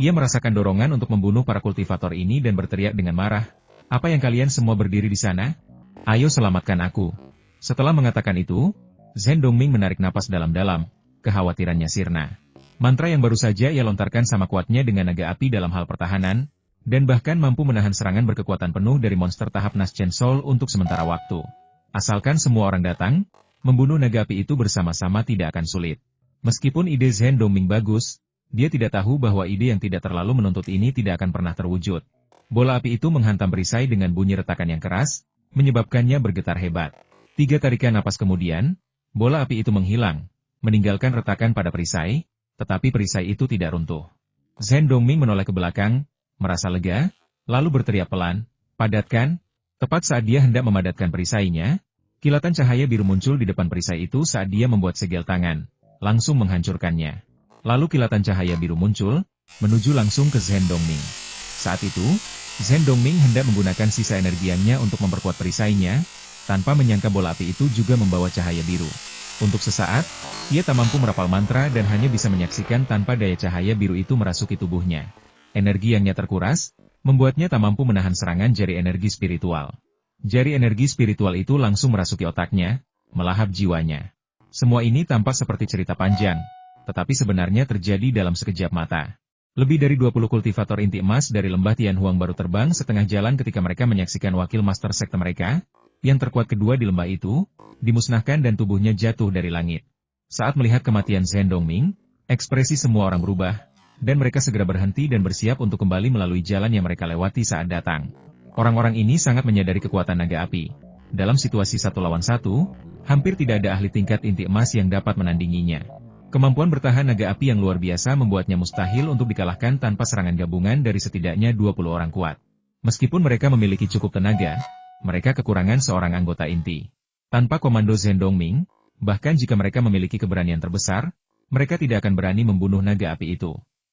Ia merasakan dorongan untuk membunuh para kultivator ini dan berteriak dengan marah, "Apa yang kalian semua berdiri di sana? Ayo selamatkan aku." Setelah mengatakan itu, Zhen Dongming menarik napas dalam-dalam, kekhawatirannya sirna. Mantra yang baru saja ia lontarkan sama kuatnya dengan naga api dalam hal pertahanan, dan bahkan mampu menahan serangan berkekuatan penuh dari monster tahap Naschen Soul untuk sementara waktu. Asalkan semua orang datang, membunuh naga api itu bersama-sama tidak akan sulit. Meskipun ide Zhen Dongming bagus, dia tidak tahu bahwa ide yang tidak terlalu menuntut ini tidak akan pernah terwujud. Bola api itu menghantam perisai dengan bunyi retakan yang keras, menyebabkannya bergetar hebat. 3 tarikan napas kemudian, bola api itu menghilang, meninggalkan retakan pada perisai, tetapi perisai itu tidak runtuh. Zhen Dongming menoleh ke belakang, merasa lega, lalu berteriak pelan, "Padatkan." Tepat saat dia hendak memadatkan perisainya, kilatan cahaya biru muncul di depan perisai itu saat dia membuat segel tangan, langsung menghancurkannya. Lalu kilatan cahaya biru muncul, menuju langsung ke Zhen Dongming. Saat itu, Zhen Dongming hendak menggunakan sisa energiannya untuk memperkuat perisainya, tanpa menyangka bola api itu juga membawa cahaya biru. Untuk sesaat, ia tak mampu merapal mantra dan hanya bisa menyaksikan tanpa daya cahaya biru itu merasuki tubuhnya. Energi yangnya terkuras, membuatnya tak mampu menahan serangan jari energi spiritual. Jari energi spiritual itu langsung merasuki otaknya, melahap jiwanya. Semua ini tampak seperti cerita panjang, tetapi sebenarnya terjadi dalam sekejap mata. Lebih dari 20 kultivator inti emas dari lembah Tianhuang baru terbang setengah jalan ketika mereka menyaksikan wakil master sekte mereka, yang terkuat kedua di lembah itu, dimusnahkan dan tubuhnya jatuh dari langit. Saat melihat kematian Zhen Dongming, ekspresi semua orang berubah, dan mereka segera berhenti dan bersiap untuk kembali melalui jalan yang mereka lewati saat datang. Orang-orang ini sangat menyadari kekuatan naga api. Dalam situasi 1 lawan 1, hampir tidak ada ahli tingkat inti emas yang dapat menandinginya. Kemampuan bertahan naga api yang luar biasa membuatnya mustahil untuk dikalahkan tanpa serangan gabungan dari setidaknya 20 orang kuat. Meskipun mereka memiliki cukup tenaga, mereka kekurangan seorang anggota inti. Tanpa komando Zhen Dongming, bahkan jika mereka memiliki keberanian terbesar, mereka tidak akan berani membunuh naga api itu.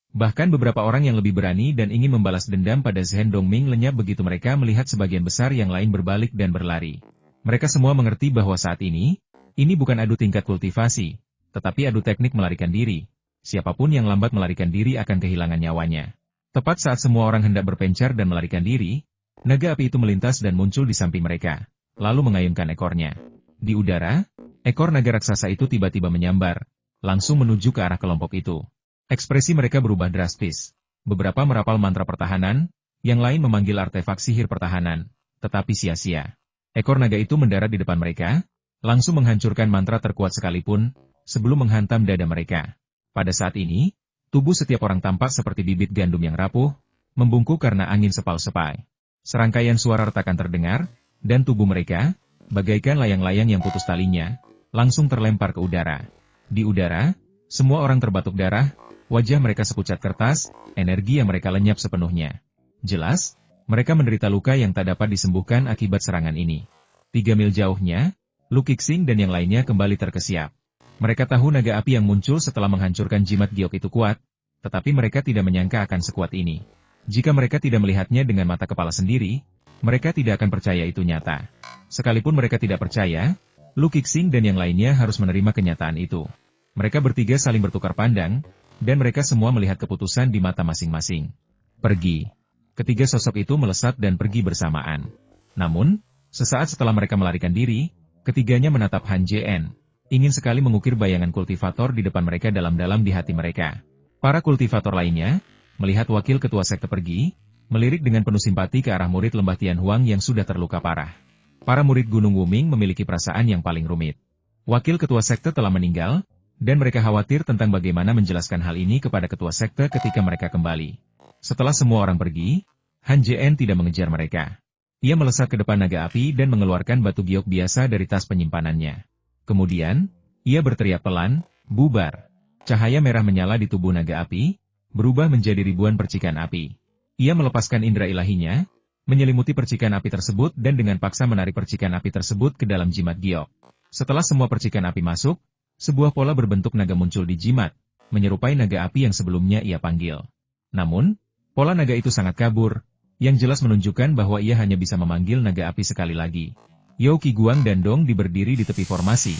Bahkan beberapa orang yang lebih berani dan ingin membalas dendam pada Zhen Dongming lenyap begitu mereka melihat sebagian besar yang lain berbalik dan berlari. Mereka semua mengerti bahwa saat ini bukan adu tingkat kultivasi, tetapi adu teknik melarikan diri. Siapapun yang lambat melarikan diri akan kehilangan nyawanya. Tepat saat semua orang hendak berpencar dan melarikan diri, naga api itu melintas dan muncul di samping mereka, lalu mengayunkan ekornya. Di udara, ekor naga raksasa itu tiba-tiba menyambar, langsung menuju ke arah kelompok itu. Ekspresi mereka berubah drastis. Beberapa merapal mantra pertahanan, yang lain memanggil artefak sihir pertahanan, tetapi sia-sia. Ekor naga itu mendarat di depan mereka, langsung menghancurkan mantra terkuat sekalipun, sebelum menghantam dada mereka. Pada saat ini, tubuh setiap orang tampak seperti bibit gandum yang rapuh, membungkuk karena angin sepal-sepai. Serangkaian suara retakan terdengar, dan tubuh mereka, bagaikan layang-layang yang putus talinya, langsung terlempar ke udara. Di udara, semua orang terbatuk darah, wajah mereka sepucat kertas, energi yang mereka lenyap sepenuhnya. Jelas, mereka menderita luka yang tak dapat disembuhkan akibat serangan ini. 3 mil jauhnya, Lu Kixing dan yang lainnya kembali terkesiap. Mereka tahu naga api yang muncul setelah menghancurkan jimat giok itu kuat, tetapi mereka tidak menyangka akan sekuat ini. Jika mereka tidak melihatnya dengan mata kepala sendiri, mereka tidak akan percaya itu nyata. Sekalipun mereka tidak percaya, Lu Kixing dan yang lainnya harus menerima kenyataan itu. Mereka bertiga saling bertukar pandang, dan mereka semua melihat keputusan di mata masing-masing. Pergi. Ketiga sosok itu melesat dan pergi bersamaan. Namun, sesaat setelah mereka melarikan diri, ketiganya menatap Han Jien. Ingin sekali mengukir bayangan kultivator di depan mereka dalam-dalam di hati mereka. Para kultivator lainnya, melihat wakil ketua sekte pergi, melirik dengan penuh simpati ke arah murid lembah Tianhuang yang sudah terluka parah. Para murid Gunung Wuming memiliki perasaan yang paling rumit. Wakil ketua sekte telah meninggal, dan mereka khawatir tentang bagaimana menjelaskan hal ini kepada ketua sekte ketika mereka kembali. Setelah semua orang pergi, Han Jien tidak mengejar mereka. Ia melesat ke depan naga api dan mengeluarkan batu giok biasa dari tas penyimpanannya. Kemudian, ia berteriak pelan, "Bubar." Cahaya merah menyala di tubuh naga api, berubah menjadi ribuan percikan api. Ia melepaskan indera ilahinya, menyelimuti percikan api tersebut dan dengan paksa menarik percikan api tersebut ke dalam jimat giok. Setelah semua percikan api masuk, sebuah pola berbentuk naga muncul di jimat, menyerupai naga api yang sebelumnya ia panggil. Namun, pola naga itu sangat kabur, yang jelas menunjukkan bahwa ia hanya bisa memanggil naga api sekali lagi. Yao Qiguang dan Dong Di berdiri di tepi formasi,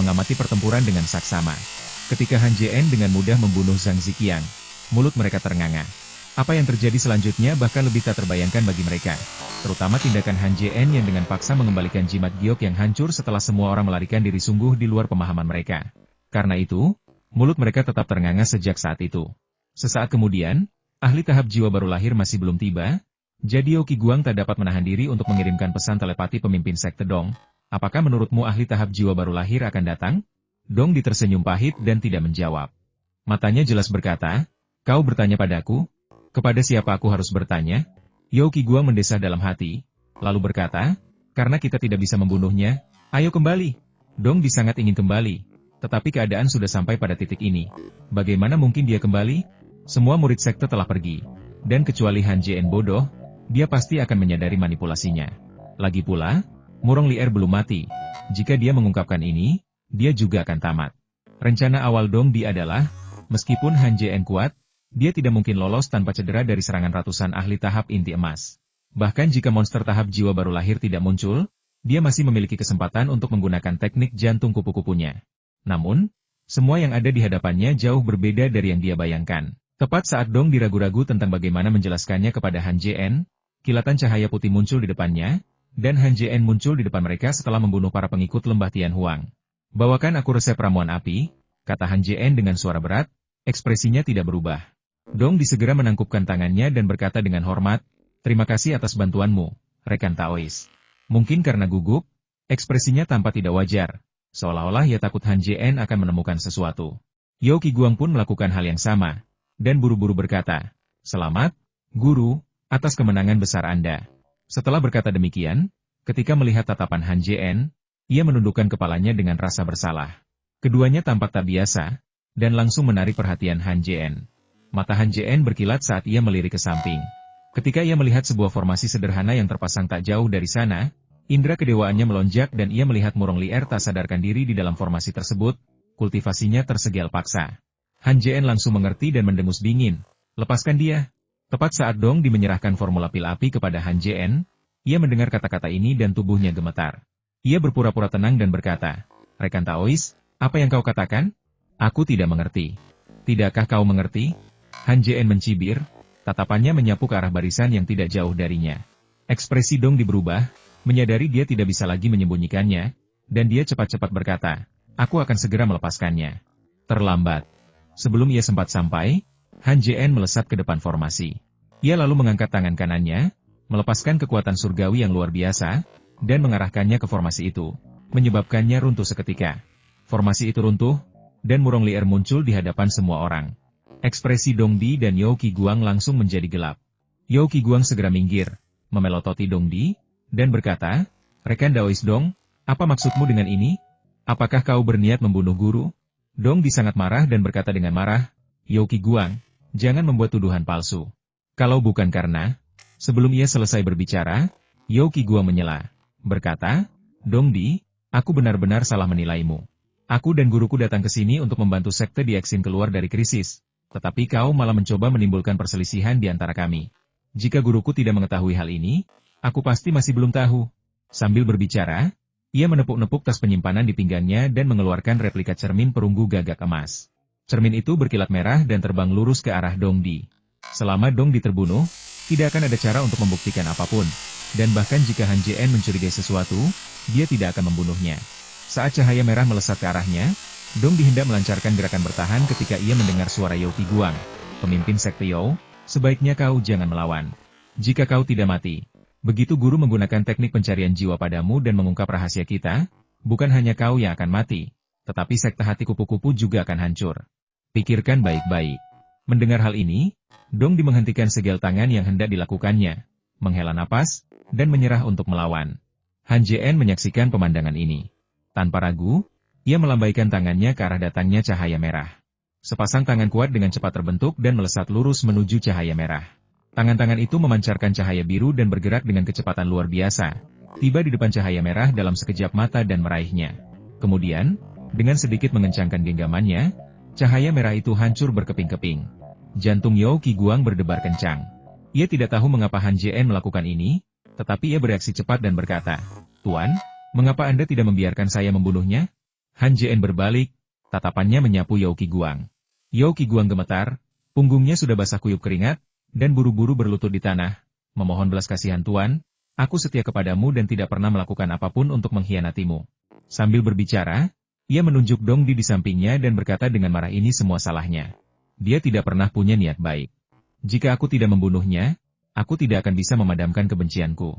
mengamati pertempuran dengan saksama. Ketika Han Jien dengan mudah membunuh Zhang Ziqiang, mulut mereka ternganga. Apa yang terjadi selanjutnya bahkan lebih tak terbayangkan bagi mereka. Terutama tindakan Han Jien yang dengan paksa mengembalikan jimat giok yang hancur setelah semua orang melarikan diri sungguh di luar pemahaman mereka. Karena itu, mulut mereka tetap ternganga sejak saat itu. Sesaat kemudian, ahli tahap jiwa baru lahir masih belum tiba, jadi Yao Qiguang tak dapat menahan diri untuk mengirimkan pesan telepati pemimpin sekte Dong. Apakah menurutmu ahli tahap jiwa baru lahir akan datang? Dong Di tersenyum pahit dan tidak menjawab. Matanya jelas berkata, kau bertanya padaku? Kepada siapa aku harus bertanya? Yao Qiguang mendesah dalam hati, lalu berkata, karena kita tidak bisa membunuhnya, ayo kembali. Dong Di sangat ingin kembali, tetapi keadaan sudah sampai pada titik ini. Bagaimana mungkin dia kembali? Semua murid sekte telah pergi, dan kecuali Han Jien bodoh, dia pasti akan menyadari manipulasinya. Lagi pula, Murong Lier belum mati. Jika dia mengungkapkan ini, dia juga akan tamat. Rencana awal Dong Di adalah, meskipun Han Jien kuat, dia tidak mungkin lolos tanpa cedera dari serangan ratusan ahli tahap inti emas. Bahkan jika monster tahap jiwa baru lahir tidak muncul, dia masih memiliki kesempatan untuk menggunakan teknik jantung kupu-kupunya. Namun, semua yang ada di hadapannya jauh berbeda dari yang dia bayangkan. Tepat saat Dong Di ragu-ragu tentang bagaimana menjelaskannya kepada Han Jien, kilatan cahaya putih muncul di depannya, dan Han Jien muncul di depan mereka setelah membunuh para pengikut lembah Tian Huang. Bawakan aku resep ramuan api, kata Han Jien dengan suara berat, ekspresinya tidak berubah. Dong Di segera menangkupkan tangannya dan berkata dengan hormat, terima kasih atas bantuanmu, rekan Taois. Mungkin karena gugup, ekspresinya tampak tidak wajar, seolah-olah ia takut Han Jien akan menemukan sesuatu. Yao Qiguang pun melakukan hal yang sama, dan buru-buru berkata, selamat, guru, atas kemenangan besar Anda. Setelah berkata demikian, ketika melihat tatapan Han Jien, ia menundukkan kepalanya dengan rasa bersalah. Keduanya tampak tak biasa, dan langsung menarik perhatian Han Jien. Mata Han Jien berkilat saat ia melirik ke samping. Ketika ia melihat sebuah formasi sederhana yang terpasang tak jauh dari sana, indera kedewaannya melonjak dan ia melihat Murong Lier tak sadarkan diri di dalam formasi tersebut, kultivasinya tersegel paksa. Han Jien langsung mengerti dan mendengus dingin, lepaskan dia. Tepat saat Dong Di menyerahkan formula pil api kepada Han Jien, ia mendengar kata-kata ini dan tubuhnya gemetar. Ia berpura-pura tenang dan berkata, rekan Taois, apa yang kau katakan? Aku tidak mengerti. Tidakkah kau mengerti? Han Jien mencibir, tatapannya menyapu ke arah barisan yang tidak jauh darinya. Ekspresi Dong Di berubah, menyadari dia tidak bisa lagi menyembunyikannya, dan dia cepat-cepat berkata, aku akan segera melepaskannya. Terlambat. Sebelum ia sempat sampai, Han Jien melesat ke depan formasi. Ia lalu mengangkat tangan kanannya, melepaskan kekuatan surgawi yang luar biasa, dan mengarahkannya ke formasi itu, menyebabkannya runtuh seketika. Formasi itu runtuh, dan Murong Lier muncul di hadapan semua orang. Ekspresi Dong Di dan Yao Qiguang langsung menjadi gelap. Yao Qiguang segera minggir, memelototi Dong Di, dan berkata, rekan Daois Dong, apa maksudmu dengan ini? Apakah kau berniat membunuh guru? Dong Di sangat marah dan berkata dengan marah, Yao Qiguang, jangan membuat tuduhan palsu. Kalau bukan karena, sebelum ia selesai berbicara, Yao Qiguang menyela, berkata, Dong Di, aku benar-benar salah menilaimu. Aku dan guruku datang ke sini untuk membantu sekte Diexin keluar dari krisis. Tetapi kau malah mencoba menimbulkan perselisihan di antara kami. Jika guruku tidak mengetahui hal ini, aku pasti masih belum tahu. Sambil berbicara, ia menepuk-nepuk tas penyimpanan di pinggangnya dan mengeluarkan replika cermin perunggu gagak emas. Cermin itu berkilat merah dan terbang lurus ke arah Dong Di. Selama Dong Di terbunuh, tidak akan ada cara untuk membuktikan apapun. Dan bahkan jika Han Jien mencurigai sesuatu, dia tidak akan membunuhnya. Saat cahaya merah melesat ke arahnya, Dong Di hendak melancarkan gerakan bertahan ketika ia mendengar suara Yao Qiguang. Pemimpin sekte Yao, sebaiknya kau jangan melawan. Jika kau tidak mati, begitu guru menggunakan teknik pencarian jiwa padamu dan mengungkap rahasia kita, bukan hanya kau yang akan mati, tetapi sekte hati kupu-kupu juga akan hancur. Pikirkan baik-baik. Mendengar hal ini, Dong Di menghentikan segel tangan yang hendak dilakukannya, menghela napas, dan menyerah untuk melawan. Han Jien menyaksikan pemandangan ini. Tanpa ragu, ia melambaikan tangannya ke arah datangnya cahaya merah. Sepasang tangan kuat dengan cepat terbentuk dan melesat lurus menuju cahaya merah. Tangan-tangan itu memancarkan cahaya biru dan bergerak dengan kecepatan luar biasa. Tiba di depan cahaya merah dalam sekejap mata dan meraihnya. Kemudian, dengan sedikit mengencangkan genggamannya, cahaya merah itu hancur berkeping-keping. Jantung Yao Qiguang berdebar kencang. Ia tidak tahu mengapa Han Jien melakukan ini, tetapi ia bereaksi cepat dan berkata, "Tuan, mengapa Anda tidak membiarkan saya membunuhnya?" Han Jien berbalik, tatapannya menyapu Yao Qiguang. Yao Qiguang gemetar, punggungnya sudah basah kuyup keringat, dan buru-buru berlutut di tanah. "Memohon belas kasihan Tuan, aku setia kepadamu dan tidak pernah melakukan apapun untuk mengkhianatimu." Sambil berbicara, ia menunjuk Dong Di sampingnya dan berkata dengan marah, "Ini semua salahnya. Dia tidak pernah punya niat baik. Jika aku tidak membunuhnya, aku tidak akan bisa memadamkan kebencianku."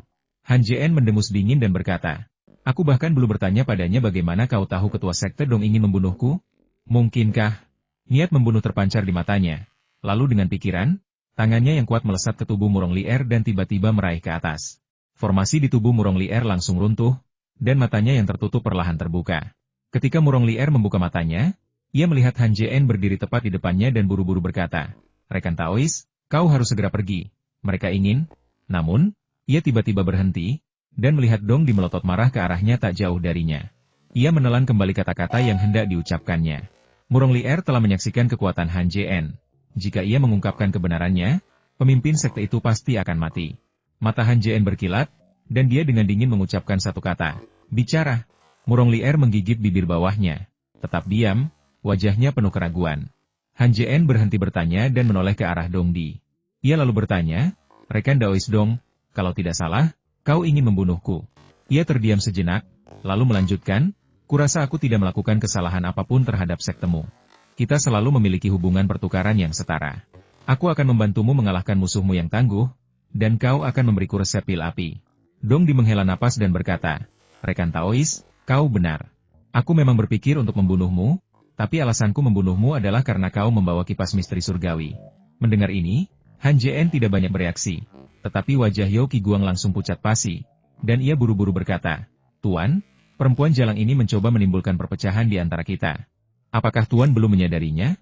Han Jien mendengus dingin dan berkata, "Aku bahkan belum bertanya padanya bagaimana kau tahu ketua sekte Dong ingin membunuhku? Mungkinkah?" Niat membunuh terpancar di matanya. Lalu dengan pikiran, tangannya yang kuat melesat ke tubuh Murong Lier dan tiba-tiba meraih ke atas. Formasi di tubuh Murong Lier langsung runtuh, dan matanya yang tertutup perlahan terbuka. Ketika Murong Lier membuka matanya, ia melihat Han Jien berdiri tepat di depannya dan buru-buru berkata, "Rekan Taois, kau harus segera pergi. Mereka ingin..." Namun, ia tiba-tiba berhenti, dan melihat Dong Di melotot marah ke arahnya tak jauh darinya. Ia menelan kembali kata-kata yang hendak diucapkannya. Murong Lier telah menyaksikan kekuatan Han Jien. Jika ia mengungkapkan kebenarannya, pemimpin sekte itu pasti akan mati. Mata Han Jien berkilat, dan dia dengan dingin mengucapkan satu kata, "Bicara." Murong Lier menggigit bibir bawahnya. Tetap diam, wajahnya penuh keraguan. Han Jien berhenti bertanya dan menoleh ke arah Dong Di. Ia lalu bertanya, "Rekan Daois Dong, kalau tidak salah, kau ingin membunuhku." Ia terdiam sejenak, lalu melanjutkan, "Kurasa aku tidak melakukan kesalahan apapun terhadap sektemu. Kita selalu memiliki hubungan pertukaran yang setara. Aku akan membantumu mengalahkan musuhmu yang tangguh, dan kau akan memberiku resep pil api." Dong Di menghela napas dan berkata, "Rekan Taois, kau benar. Aku memang berpikir untuk membunuhmu, tapi alasanku membunuhmu adalah karena kau membawa kipas misteri surgawi." Mendengar ini, Han Jien tidak banyak bereaksi, tetapi wajah Yao Qiguang langsung pucat pasi, dan ia buru-buru berkata, "Tuan, perempuan jalang ini mencoba menimbulkan perpecahan di antara kita. Apakah Tuan belum menyadarinya?"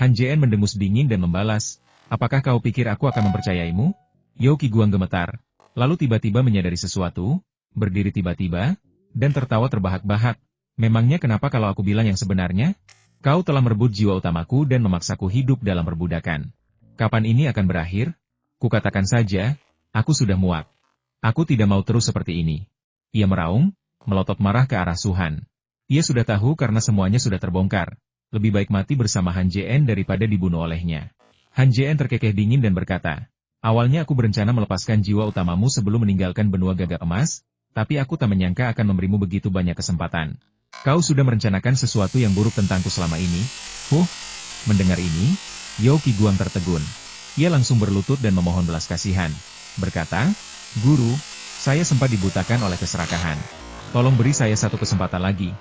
Han Jien mendengus dingin dan membalas, "Apakah kau pikir aku akan mempercayaimu?" Yao Qiguang gemetar, lalu tiba-tiba menyadari sesuatu, berdiri tiba-tiba, dan tertawa terbahak-bahak. "Memangnya kenapa kalau aku bilang yang sebenarnya? Kau telah merebut jiwa utamaku dan memaksaku hidup dalam perbudakan. Kapan ini akan berakhir? Kukatakan saja, aku sudah muak. Aku tidak mau terus seperti ini." Ia meraung, melotot marah ke arah Suhan. Ia sudah tahu karena semuanya sudah terbongkar. Lebih baik mati bersama Han Jien daripada dibunuh olehnya. Han Jien terkekeh dingin dan berkata, "Awalnya aku berencana melepaskan jiwa utamamu sebelum meninggalkan benua gagak emas, tapi aku tak menyangka akan memberimu begitu banyak kesempatan. Kau sudah merencanakan sesuatu yang buruk tentangku selama ini." Mendengar ini, Yao Qiguang tertegun. Ia langsung berlutut dan memohon belas kasihan. Berkata, "Guru, saya sempat dibutakan oleh keserakahan. Tolong beri saya satu kesempatan lagi.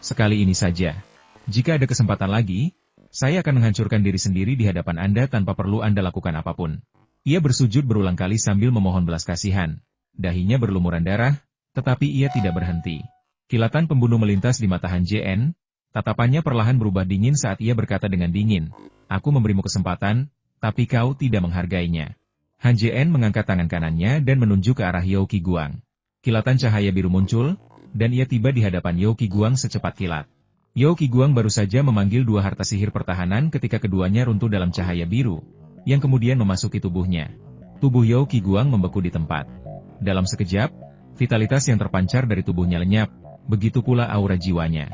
Sekali ini saja. Jika ada kesempatan lagi, saya akan menghancurkan diri sendiri di hadapan Anda tanpa perlu Anda lakukan apapun." Ia bersujud berulang kali sambil memohon belas kasihan. Dahinya berlumuran darah, tetapi ia tidak berhenti. Kilatan pembunuh melintas di mata Han Jien, tatapannya perlahan berubah dingin saat ia berkata dengan dingin, "Aku memberimu kesempatan, tapi kau tidak menghargainya." Han Jien mengangkat tangan kanannya dan menunjuk ke arah Yao Qiguang. Kilatan cahaya biru muncul, dan ia tiba di hadapan Yao Qiguang secepat kilat. Yao Qiguang baru saja memanggil dua harta sihir pertahanan ketika keduanya runtuh dalam cahaya biru, yang kemudian memasuki tubuhnya. Tubuh Yao Qiguang membeku di tempat. Dalam sekejap, vitalitas yang terpancar dari tubuhnya lenyap, begitu pula aura jiwanya.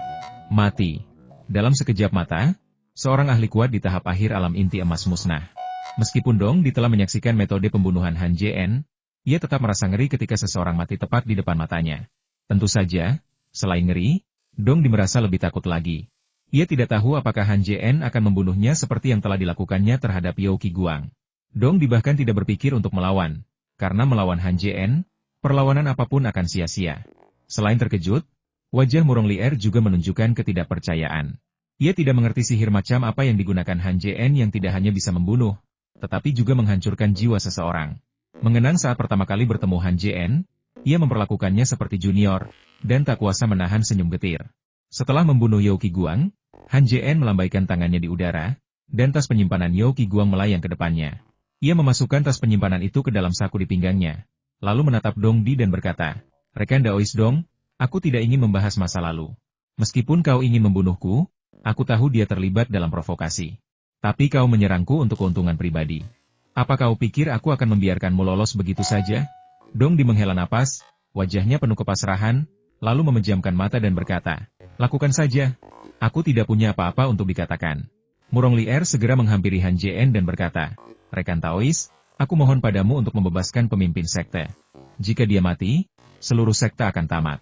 Mati. Dalam sekejap mata, seorang ahli kuat di tahap akhir alam inti emas musnah. Meskipun Dong Di telah menyaksikan metode pembunuhan Han Jien, ia tetap merasa ngeri ketika seseorang mati tepat di depan matanya. Tentu saja, selain ngeri, Dong Di merasa lebih takut lagi. Ia tidak tahu apakah Han Jien akan membunuhnya seperti yang telah dilakukannya terhadap Yao Qiguang. Dong Di bahkan tidak berpikir untuk melawan, karena melawan Han Jien, perlawanan apapun akan sia-sia. Selain terkejut, wajah Murong Lier juga menunjukkan ketidakpercayaan. Ia tidak mengerti sihir macam apa yang digunakan Han Jien yang tidak hanya bisa membunuh, tetapi juga menghancurkan jiwa seseorang. Mengenang saat pertama kali bertemu Han Jien, ia memperlakukannya seperti junior, dan tak kuasa menahan senyum getir. Setelah membunuh Yao Qiguang, Han Jien melambaikan tangannya di udara, dan tas penyimpanan Yao Qiguang melayang ke depannya. Ia memasukkan tas penyimpanan itu ke dalam saku di pinggangnya, lalu menatap Dong Di dan berkata, "Rekan Daois Dong, aku tidak ingin membahas masa lalu. Meskipun kau ingin membunuhku, aku tahu dia terlibat dalam provokasi. Tapi kau menyerangku untuk keuntungan pribadi. Apa kau pikir aku akan membiarkanmu lolos begitu saja?" Dong Di menghela napas, wajahnya penuh kepasrahan, lalu memejamkan mata dan berkata, "Lakukan saja. Aku tidak punya apa-apa untuk dikatakan." Murong Lier segera menghampiri Han Jien dan berkata, "Rekan Taois, aku mohon padamu untuk membebaskan pemimpin sekte. Jika dia mati, seluruh sekte akan tamat."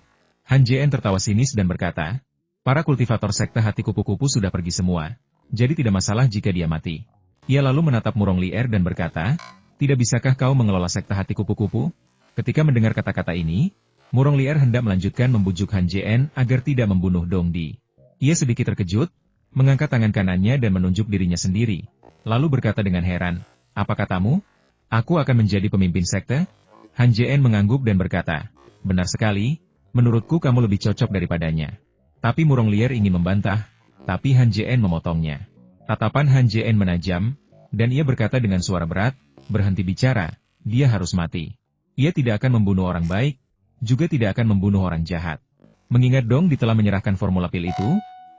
Han Jien tertawa sinis dan berkata, "Para kultivator sekte hati kupu-kupu sudah pergi semua, jadi tidak masalah jika dia mati." Ia lalu menatap Murong Lier dan berkata, "Tidak bisakah kau mengelola sekte hati kupu-kupu?" Ketika mendengar kata-kata ini, Murong Lier hendak melanjutkan membujuk Han Jien agar tidak membunuh Dong Di. Ia sedikit terkejut, mengangkat tangan kanannya dan menunjuk dirinya sendiri, lalu berkata dengan heran, "Apa katamu? Aku akan menjadi pemimpin sekte?" Han Jien mengangguk dan berkata, "Benar sekali, menurutku kamu lebih cocok daripadanya." Tapi Murong Lier ingin membantah, tapi Han Jien memotongnya. Tatapan Han Jien menajam, dan ia berkata dengan suara berat, "Berhenti bicara, dia harus mati. Ia tidak akan membunuh orang baik, juga tidak akan membunuh orang jahat." Mengingat Dong Di telah menyerahkan formula pil itu,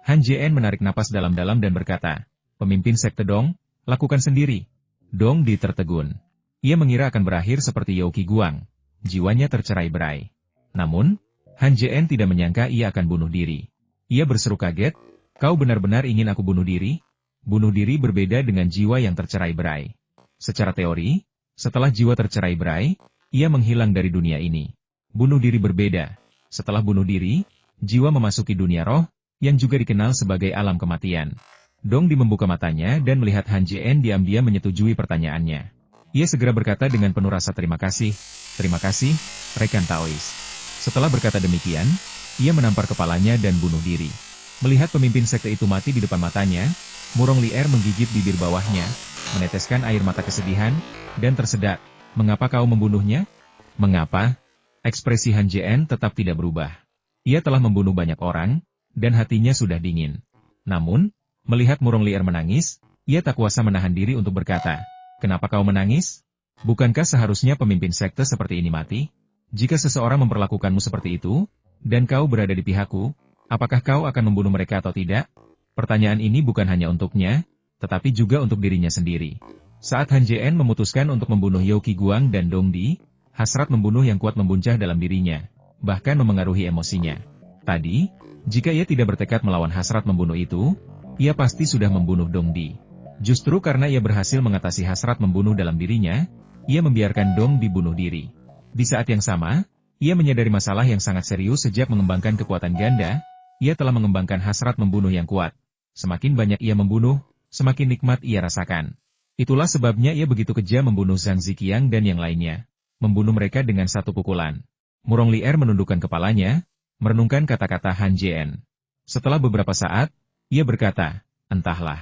Han Jien menarik napas dalam-dalam dan berkata, "Pemimpin sekte Dong, lakukan sendiri." Dong Di tertegun. Ia mengira akan berakhir seperti Yao Qiguang. Jiwanya tercerai-berai. Namun, Han Jien tidak menyangka ia akan bunuh diri. Ia berseru kaget, "Kau benar-benar ingin aku bunuh diri?" Bunuh diri berbeda dengan jiwa yang tercerai-berai. Secara teori, setelah jiwa tercerai-berai, ia menghilang dari dunia ini. Bunuh diri berbeda. Setelah bunuh diri, jiwa memasuki dunia roh, yang juga dikenal sebagai alam kematian. Dong Di membuka matanya dan melihat Han Jien diam-diam menyetujui pertanyaannya. Ia segera berkata dengan penuh rasa terima kasih, "Terima kasih, rekan Taois." Setelah berkata demikian, ia menampar kepalanya dan bunuh diri. Melihat pemimpin sekte itu mati di depan matanya, Murong Lier menggigit bibir bawahnya, meneteskan air mata kesedihan, dan tersedak. "Mengapa kau membunuhnya?" "Mengapa?" Ekspresi Han Jien tetap tidak berubah. Ia telah membunuh banyak orang, dan hatinya sudah dingin. Namun, melihat Murong Lier menangis, ia tak kuasa menahan diri untuk berkata, "Kenapa kau menangis? Bukankah seharusnya pemimpin sekte seperti ini mati? Jika seseorang memperlakukanmu seperti itu, dan kau berada di pihakku, apakah kau akan membunuh mereka atau tidak?" Pertanyaan ini bukan hanya untuknya, tetapi juga untuk dirinya sendiri. Saat Han Jien memutuskan untuk membunuh Yao Qiguang dan Dong Di, hasrat membunuh yang kuat membuncah dalam dirinya, bahkan memengaruhi emosinya. Tadi, jika ia tidak bertekad melawan hasrat membunuh itu, ia pasti sudah membunuh Dong Di. Justru karena ia berhasil mengatasi hasrat membunuh dalam dirinya, ia membiarkan Dong Di bunuh diri. Di saat yang sama, ia menyadari masalah yang sangat serius sejak mengembangkan kekuatan ganda, ia telah mengembangkan hasrat membunuh yang kuat. Semakin banyak ia membunuh, semakin nikmat ia rasakan. Itulah sebabnya ia begitu kejam membunuh Zhang Ziqiang dan yang lainnya. Membunuh mereka dengan satu pukulan. Murong Lier menundukkan kepalanya, merenungkan kata-kata Han Jien. Setelah beberapa saat, ia berkata, "Entahlah.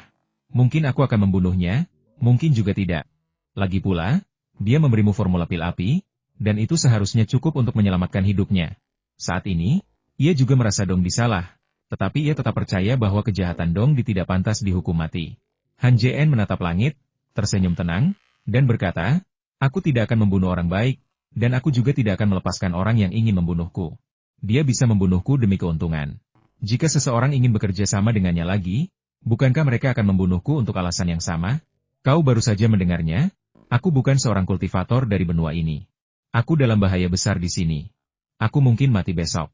Mungkin aku akan membunuhnya, mungkin juga tidak. Lagi pula, dia memberimu formula pil api, dan itu seharusnya cukup untuk menyelamatkan hidupnya." Saat ini, ia juga merasa Dong Di salah, tetapi ia tetap percaya bahwa kejahatan Dong Di tidak pantas dihukum mati. Han Jien menatap langit, tersenyum tenang, dan berkata, "Aku tidak akan membunuh orang baik, dan aku juga tidak akan melepaskan orang yang ingin membunuhku. Dia bisa membunuhku demi keuntungan. Jika seseorang ingin bekerja sama dengannya lagi, bukankah mereka akan membunuhku untuk alasan yang sama? Kau baru saja mendengarnya, aku bukan seorang kultivator dari benua ini. Aku dalam bahaya besar di sini. Aku mungkin mati besok.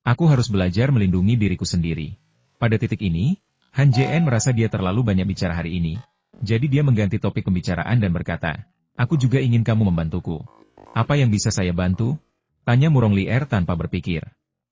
Aku harus belajar melindungi diriku sendiri." Pada titik ini, Han Jien merasa dia terlalu banyak bicara hari ini. Jadi dia mengganti topik pembicaraan dan berkata, "Aku juga ingin kamu membantuku." "Apa yang bisa saya bantu?" tanya Murong Lier tanpa berpikir.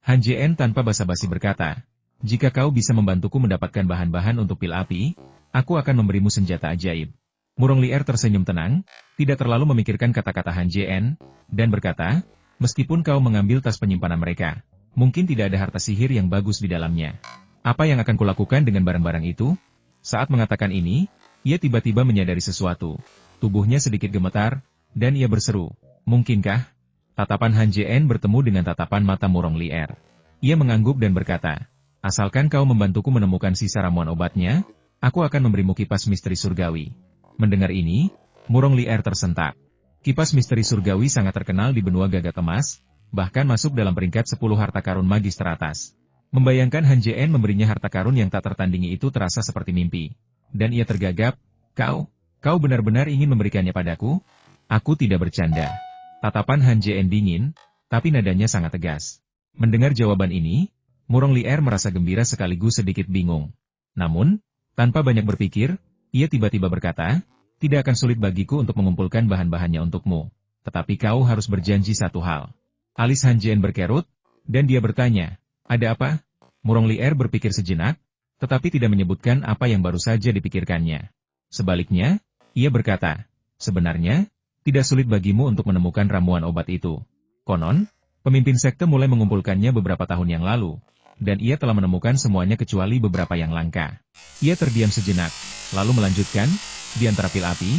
Han Jien tanpa basa-basi berkata, "Jika kau bisa membantuku mendapatkan bahan-bahan untuk pil api, aku akan memberimu senjata ajaib." Murong Lier tersenyum tenang, tidak terlalu memikirkan kata-kata Han Jien, dan berkata, "Meskipun kau mengambil tas penyimpanan mereka, mungkin tidak ada harta sihir yang bagus di dalamnya. Apa yang akan kulakukan dengan barang-barang itu?" Saat mengatakan ini, ia tiba-tiba menyadari sesuatu. Tubuhnya sedikit gemetar, dan ia berseru, "Mungkinkah?" Tatapan Han Jien bertemu dengan tatapan mata Murong Lier. Ia mengangguk dan berkata, "Asalkan kau membantuku menemukan sisa ramuan obatnya, aku akan memberimu kipas misteri surgawi." Mendengar ini, Murong Lier tersentak. Kipas misteri surgawi sangat terkenal di benua gagak emas, bahkan masuk dalam peringkat 10 harta karun magis teratas. Membayangkan Han Jien memberinya harta karun yang tak tertandingi itu terasa seperti mimpi. Dan ia tergagap, kau benar-benar ingin memberikannya padaku? Aku tidak bercanda. Tatapan Han Jien dingin, tapi nadanya sangat tegas. Mendengar jawaban ini, Murong Lier merasa gembira sekaligus sedikit bingung. Namun, tanpa banyak berpikir, ia tiba-tiba berkata, tidak akan sulit bagiku untuk mengumpulkan bahan-bahannya untukmu. Tetapi kau harus berjanji satu hal. Alis Han Jien berkerut, dan dia bertanya, ada apa? Murong Lier berpikir sejenak, tetapi tidak menyebutkan apa yang baru saja dipikirkannya. Sebaliknya, ia berkata, sebenarnya, tidak sulit bagimu untuk menemukan ramuan obat itu. Konon, pemimpin sekte mulai mengumpulkannya beberapa tahun yang lalu, dan ia telah menemukan semuanya kecuali beberapa yang langka. Ia terdiam sejenak, lalu melanjutkan, di antara pil api,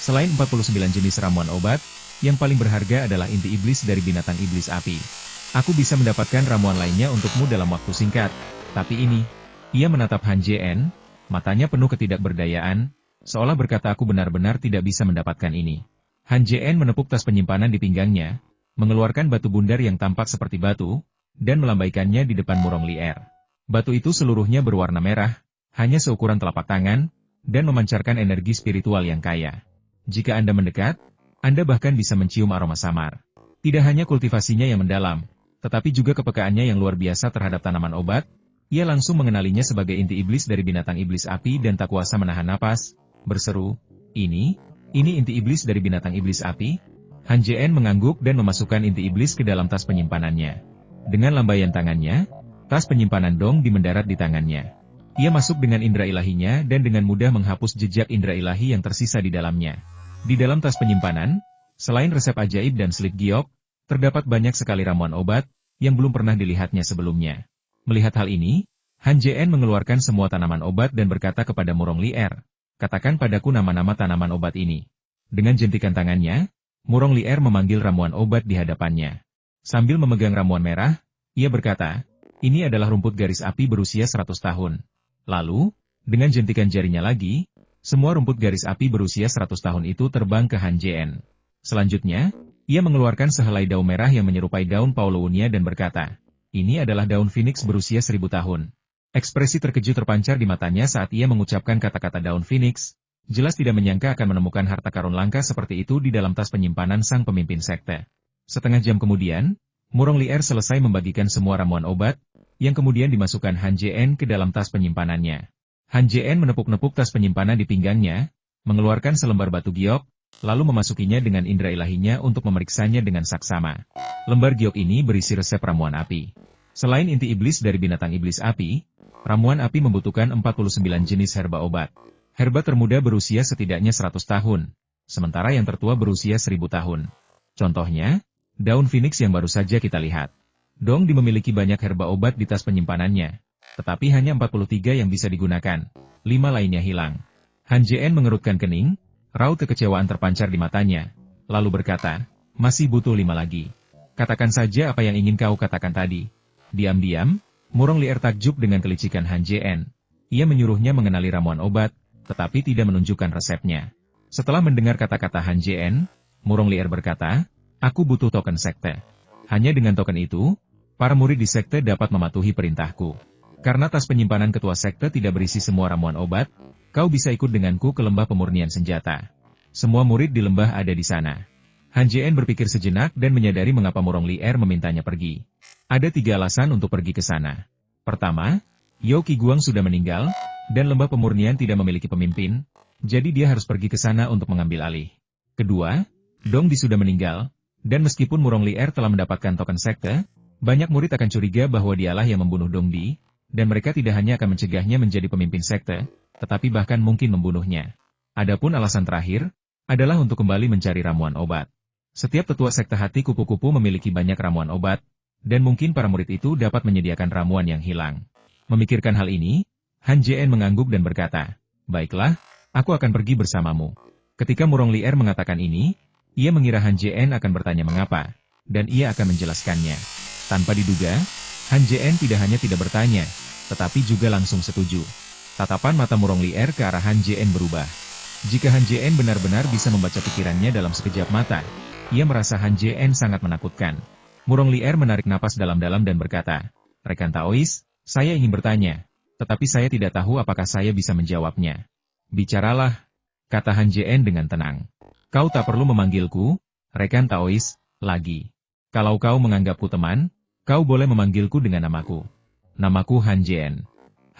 selain 49 jenis ramuan obat, yang paling berharga adalah inti iblis dari binatang iblis api. Aku bisa mendapatkan ramuan lainnya untukmu dalam waktu singkat, tapi ini, ia menatap Han Jien, matanya penuh ketidakberdayaan, seolah berkata aku benar-benar tidak bisa mendapatkan ini. Han Jien menepuk tas penyimpanan di pinggangnya, mengeluarkan batu bundar yang tampak seperti batu, dan melambaikannya di depan Murong Lier. Batu itu seluruhnya berwarna merah, hanya seukuran telapak tangan, dan memancarkan energi spiritual yang kaya. Jika Anda mendekat, Anda bahkan bisa mencium aroma samar. Tidak hanya kultivasinya yang mendalam, tetapi juga kepekaannya yang luar biasa terhadap tanaman obat, ia langsung mengenalinya sebagai inti iblis dari binatang iblis api dan tak kuasa menahan napas, berseru, ini inti iblis dari binatang iblis api? Han Jien mengangguk dan memasukkan inti iblis ke dalam tas penyimpanannya. Dengan lambaian tangannya, tas penyimpanan dong mendarat di tangannya. Ia masuk dengan indera ilahinya dan dengan mudah menghapus jejak indera ilahi yang tersisa di dalamnya. Di dalam tas penyimpanan, selain resep ajaib dan slip giok, terdapat banyak sekali ramuan obat, yang belum pernah dilihatnya sebelumnya. Melihat hal ini, Han Jien mengeluarkan semua tanaman obat dan berkata kepada Murong Lier, katakan padaku nama-nama tanaman obat ini. Dengan jentikan tangannya, Murong Lier memanggil ramuan obat di hadapannya. Sambil memegang ramuan merah, ia berkata, ini adalah rumput garis api berusia 100 tahun. Lalu, dengan jentikan jarinya lagi, semua rumput garis api berusia 100 tahun itu terbang ke Han Jien. Selanjutnya, ia mengeluarkan sehelai daun merah yang menyerupai daun Paulownia dan berkata, ini adalah daun Phoenix berusia 1000 tahun. Ekspresi terkejut terpancar di matanya saat ia mengucapkan kata-kata daun Phoenix, jelas tidak menyangka akan menemukan harta karun langka seperti itu di dalam tas penyimpanan sang pemimpin sekte. Setengah jam kemudian, Murong Lier selesai membagikan semua ramuan obat, yang kemudian dimasukkan Han Jien ke dalam tas penyimpanannya. Han Jien menepuk-nepuk tas penyimpanan di pinggangnya, mengeluarkan selembar batu giok, lalu memasukinya dengan indera ilahinya untuk memeriksanya dengan saksama. Lembar giok ini berisi resep ramuan api. Selain inti iblis dari binatang iblis api, ramuan api membutuhkan 49 jenis herba obat. Herba termuda berusia setidaknya 100 tahun, sementara yang tertua berusia 1000 tahun. Contohnya, daun Phoenix yang baru saja kita lihat. Dong memiliki banyak herba obat di tas penyimpanannya, tetapi hanya 43 yang bisa digunakan, 5 lainnya hilang. Han Jien mengerutkan kening, raut kekecewaan terpancar di matanya, lalu berkata, masih butuh 5 lagi. Katakan saja apa yang ingin kau katakan tadi. Diam-diam, Murong Lier takjub dengan kelicikan Han Jien. Ia menyuruhnya mengenali ramuan obat, tetapi tidak menunjukkan resepnya. Setelah mendengar kata-kata Han Jien, Murong Lier berkata, aku butuh token sekte. Hanya dengan token itu, para murid di sekte dapat mematuhi perintahku. Karena tas penyimpanan ketua sekte tidak berisi semua ramuan obat, kau bisa ikut denganku ke lembah pemurnian senjata. Semua murid di lembah ada di sana. Han Jien berpikir sejenak dan menyadari mengapa Murong Lier memintanya pergi. Ada 3 alasan untuk pergi ke sana. Pertama, Yao Qiguang sudah meninggal, dan lembah pemurnian tidak memiliki pemimpin, jadi dia harus pergi ke sana untuk mengambil alih. Kedua, Dong Di sudah meninggal, dan meskipun Murong Lier telah mendapatkan token sekte, banyak murid akan curiga bahwa dialah yang membunuh Dong Di, dan mereka tidak hanya akan mencegahnya menjadi pemimpin sekte, tetapi bahkan mungkin membunuhnya. Adapun alasan terakhir, adalah untuk kembali mencari ramuan obat. Setiap tetua sekte hati kupu-kupu memiliki banyak ramuan obat, dan mungkin para murid itu dapat menyediakan ramuan yang hilang. Memikirkan hal ini, Han Jien mengangguk dan berkata, baiklah, aku akan pergi bersamamu. Ketika Murong Lier mengatakan ini, ia mengira Han Jien akan bertanya mengapa, dan ia akan menjelaskannya. Tanpa diduga, Han Jien tidak hanya tidak bertanya, tetapi juga langsung setuju. Tatapan mata Murong Lier ke arah Han Jien berubah. Jika Han Jien benar-benar bisa membaca pikirannya dalam sekejap mata, ia merasa Han Jien sangat menakutkan. Murong Lier menarik napas dalam-dalam dan berkata, "Rekan Taois, saya ingin bertanya, tetapi saya tidak tahu apakah saya bisa menjawabnya." "Bicaralah," kata Han Jien dengan tenang. "Kau tak perlu memanggilku, rekan Taois, lagi. Kalau kau menganggapku teman, kau boleh memanggilku dengan namaku. Namaku Han Jien."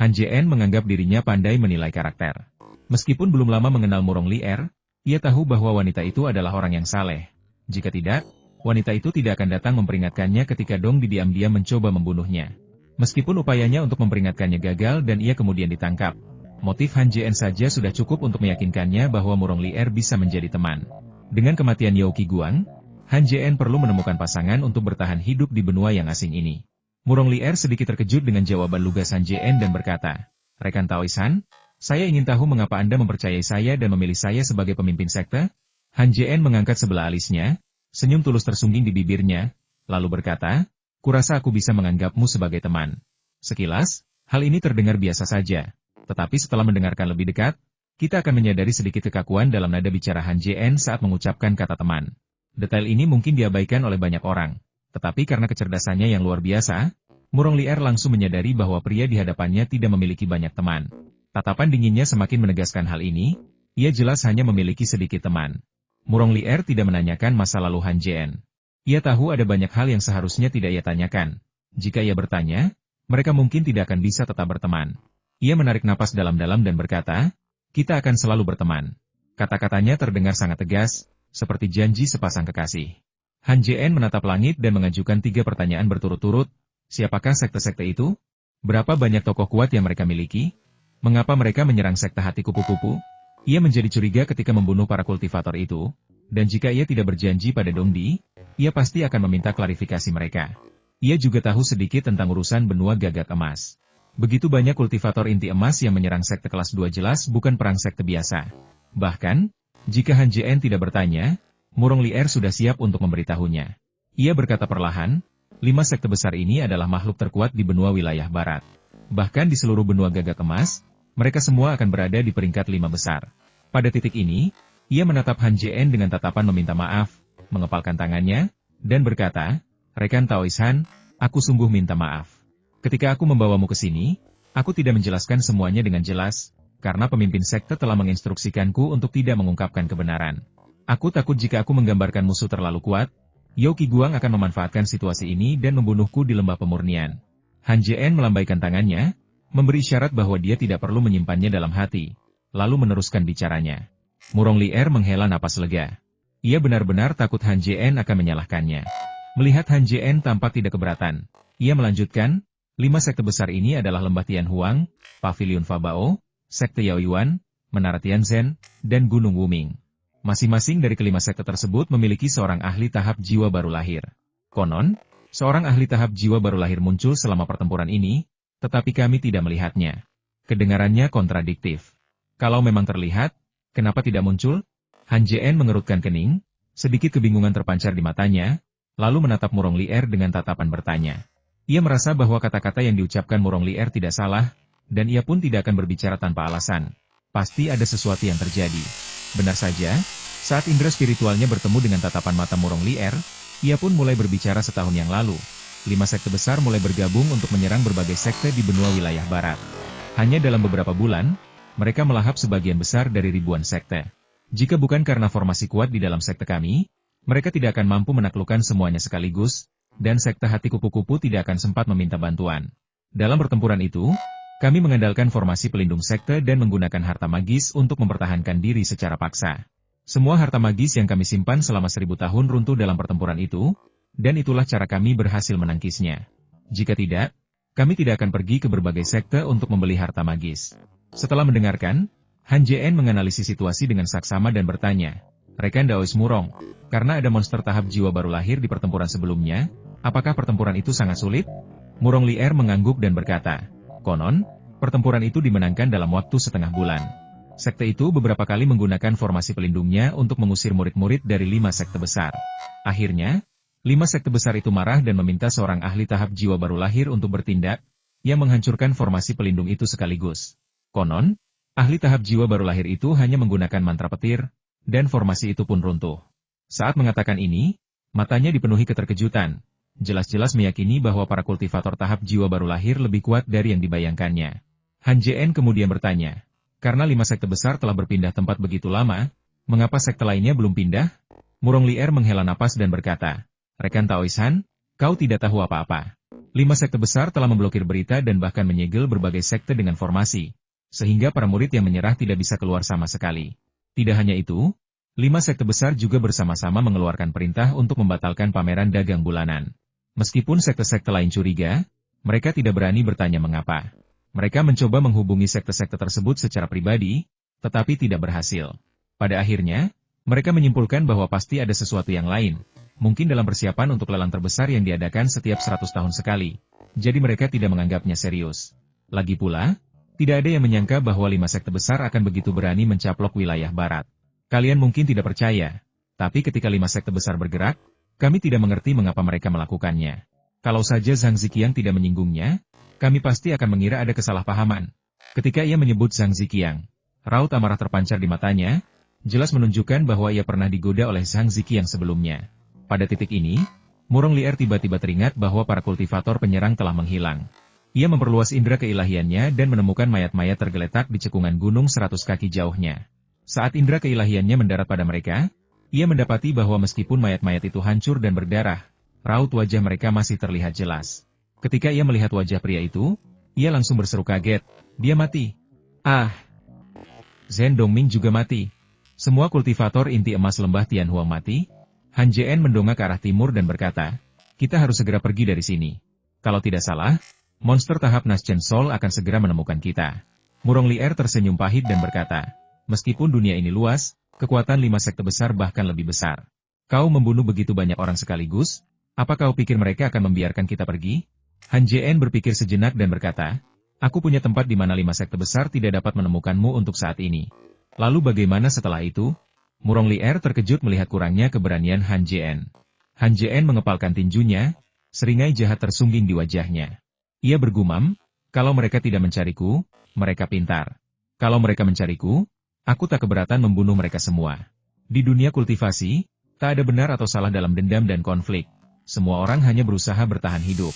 Han Jien menganggap dirinya pandai menilai karakter. Meskipun belum lama mengenal Murong Lier, ia tahu bahwa wanita itu adalah orang yang saleh. Jika tidak, wanita itu tidak akan datang memperingatkannya ketika Dong diam-diam mencoba membunuhnya. Meskipun upayanya untuk memperingatkannya gagal dan ia kemudian ditangkap, motif Han Jien saja sudah cukup untuk meyakinkannya bahwa Murong Lier bisa menjadi teman. Dengan kematian Yao Qiguang, Han Jien perlu menemukan pasangan untuk bertahan hidup di benua yang asing ini. Murong Lier sedikit terkejut dengan jawaban lugas Han Jien dan berkata, "Rekan Taoisan, saya ingin tahu mengapa Anda mempercayai saya dan memilih saya sebagai pemimpin sekte?" Han Jien mengangkat sebelah alisnya, senyum tulus tersungging di bibirnya, lalu berkata, "Kurasa aku bisa menganggapmu sebagai teman." Sekilas, hal ini terdengar biasa saja. Tetapi setelah mendengarkan lebih dekat, kita akan menyadari sedikit kekakuan dalam nada bicara Han Jien saat mengucapkan kata teman. Detail ini mungkin diabaikan oleh banyak orang. Tetapi karena kecerdasannya yang luar biasa, Murong Lier langsung menyadari bahwa pria di hadapannya tidak memiliki banyak teman. Tatapan dinginnya semakin menegaskan hal ini, ia jelas hanya memiliki sedikit teman. Murong Lier tidak menanyakan masa lalu Han Jien. Ia tahu ada banyak hal yang seharusnya tidak ia tanyakan. Jika ia bertanya, mereka mungkin tidak akan bisa tetap berteman. Ia menarik napas dalam-dalam dan berkata, "Kita akan selalu berteman." Kata-katanya terdengar sangat tegas, seperti janji sepasang kekasih. Han Jien menatap langit dan mengajukan 3 pertanyaan berturut-turut. Siapakah sekte-sekte itu? Berapa banyak tokoh kuat yang mereka miliki? Mengapa mereka menyerang sekte hati kupu-kupu? Ia menjadi curiga ketika membunuh para kultivator itu, dan jika ia tidak berjanji pada Dongdi, ia pasti akan meminta klarifikasi mereka. Ia juga tahu sedikit tentang urusan benua gagak emas. Begitu banyak kultivator inti emas yang menyerang sekte kelas 2 jelas bukan perang sekte biasa. Bahkan, jika Han Jien tidak bertanya, Murong Lier sudah siap untuk memberitahunya. Ia berkata perlahan, 5 sekte besar ini adalah makhluk terkuat di benua wilayah barat. Bahkan di seluruh benua gagak emas, mereka semua akan berada di peringkat 5 besar. Pada titik ini, ia menatap Han Jien dengan tatapan meminta maaf, mengepalkan tangannya, dan berkata, "Rekan Taoisan, aku sungguh minta maaf. Ketika aku membawamu ke sini, aku tidak menjelaskan semuanya dengan jelas, karena pemimpin sekte telah menginstruksikanku untuk tidak mengungkapkan kebenaran. Aku takut jika aku menggambarkan musuh terlalu kuat, Yao Qiguang akan memanfaatkan situasi ini dan membunuhku di lembah pemurnian." Han Jien melambaikan tangannya, memberi isyarat bahwa dia tidak perlu menyimpannya dalam hati, lalu meneruskan bicaranya. Murong Lier menghela napas lega. Ia benar-benar takut Han Jien akan menyalahkannya. Melihat Han Jien tampak tidak keberatan, ia melanjutkan, 5 sekte besar ini adalah Lembah Tianhuang, Pavilion Fabao, Sekte Yaoyuan, Menara Tianzhen, dan Gunung Wuming. Masing-masing dari kelima sekte tersebut memiliki seorang ahli tahap jiwa baru lahir. Konon, seorang ahli tahap jiwa baru lahir muncul selama pertempuran ini, tetapi kami tidak melihatnya. Kedengarannya kontradiktif. Kalau memang terlihat, kenapa tidak muncul? Han Jien mengerutkan kening, sedikit kebingungan terpancar di matanya, lalu menatap Murong Lier dengan tatapan bertanya. Ia merasa bahwa kata-kata yang diucapkan Murong Lier tidak salah, dan ia pun tidak akan berbicara tanpa alasan. Pasti ada sesuatu yang terjadi. Benar saja, saat indera spiritualnya bertemu dengan tatapan mata Murong Lier, ia pun mulai berbicara setahun yang lalu. 5 sekte besar mulai bergabung untuk menyerang berbagai sekte di benua wilayah barat. Hanya dalam beberapa bulan, mereka melahap sebagian besar dari ribuan sekte. Jika bukan karena formasi kuat di dalam sekte kami, mereka tidak akan mampu menaklukkan semuanya sekaligus, dan sekte hati kupu-kupu tidak akan sempat meminta bantuan. Dalam pertempuran itu, kami mengandalkan formasi pelindung sekte dan menggunakan harta magis untuk mempertahankan diri secara paksa. Semua harta magis yang kami simpan selama 1000 tahun runtuh dalam pertempuran itu, dan itulah cara kami berhasil menangkisnya. Jika tidak, kami tidak akan pergi ke berbagai sekte untuk membeli harta magis. Setelah mendengarkan, Han Jien menganalisis situasi dengan saksama dan bertanya, "Rekan Daois Murong, karena ada monster tahap jiwa baru lahir di pertempuran sebelumnya, apakah pertempuran itu sangat sulit?" Murong Lier mengangguk dan berkata, "Konon, pertempuran itu dimenangkan dalam waktu setengah bulan. Sekte itu beberapa kali menggunakan formasi pelindungnya untuk mengusir murid-murid dari 5 sekte besar. Akhirnya, 5 sekte besar itu marah dan meminta seorang ahli tahap jiwa baru lahir untuk bertindak, yang menghancurkan formasi pelindung itu sekaligus. Konon, Ahli tahap jiwa baru lahir itu hanya menggunakan mantra petir, dan formasi itu pun runtuh. Saat mengatakan ini, matanya dipenuhi keterkejutan. Jelas-jelas meyakini bahwa para kultivator tahap jiwa baru lahir lebih kuat dari yang dibayangkannya. Han JN kemudian bertanya, karena 5 sekte besar telah berpindah tempat begitu lama, mengapa sekte lainnya belum pindah? Murong Lier menghela napas dan berkata, rekan Taoisan, kau tidak tahu apa-apa. 5 sekte besar telah memblokir berita dan bahkan menyegel berbagai sekte dengan formasi, sehingga para murid yang menyerah tidak bisa keluar sama sekali. Tidak hanya itu, 5 sekte besar juga bersama-sama mengeluarkan perintah untuk membatalkan pameran dagang bulanan. Meskipun sekte-sekte lain curiga, mereka tidak berani bertanya mengapa. Mereka mencoba menghubungi sekte-sekte tersebut secara pribadi, tetapi tidak berhasil. Pada akhirnya, mereka menyimpulkan bahwa pasti ada sesuatu yang lain, mungkin dalam persiapan untuk lelang terbesar yang diadakan setiap 100 tahun sekali. Jadi mereka tidak menganggapnya serius. Lagi pula, tidak ada yang menyangka bahwa 5 sekte besar akan begitu berani mencaplok wilayah barat. Kalian mungkin tidak percaya, tapi ketika 5 sekte besar bergerak, kami tidak mengerti mengapa mereka melakukannya. Kalau saja Zhang Ziqiang tidak menyinggungnya, kami pasti akan mengira ada kesalahpahaman. Ketika ia menyebut Zhang Ziqiang, raut amarah terpancar di matanya, jelas menunjukkan bahwa ia pernah digoda oleh Zhang Ziqiang sebelumnya. Pada titik ini, Murong Lier tiba-tiba teringat bahwa para kultivator penyerang telah menghilang. Ia memperluas indera keilahiannya dan menemukan mayat-mayat tergeletak di cekungan gunung 100 kaki jauhnya. Saat indera keilahiannya mendarat pada mereka, ia mendapati bahwa meskipun mayat-mayat itu hancur dan berdarah, raut wajah mereka masih terlihat jelas. Ketika ia melihat wajah pria itu, ia langsung berseru kaget, dia mati. Ah! Zhen Dongming juga mati. Semua kultivator inti emas lembah Tianhuang mati. Han JN mendongak ke arah timur dan berkata, kita harus segera pergi dari sini. Kalau tidak salah, monster tahap Naschen Sol akan segera menemukan kita. Murong Lier tersenyum pahit dan berkata, meskipun dunia ini luas, kekuatan 5 sekte besar bahkan lebih besar. Kau membunuh begitu banyak orang sekaligus, apa kau pikir mereka akan membiarkan kita pergi? Han JN berpikir sejenak dan berkata, aku punya tempat di mana 5 sekte besar tidak dapat menemukanmu untuk saat ini. Lalu bagaimana setelah itu? Murong Lier terkejut melihat kurangnya keberanian Han JN. Han JN mengepalkan tinjunya, seringai jahat tersungging di wajahnya. Ia bergumam, kalau mereka tidak mencariku, mereka pintar. Kalau mereka mencariku, aku tak keberatan membunuh mereka semua. Di dunia kultivasi, tak ada benar atau salah dalam dendam dan konflik. Semua orang hanya berusaha bertahan hidup.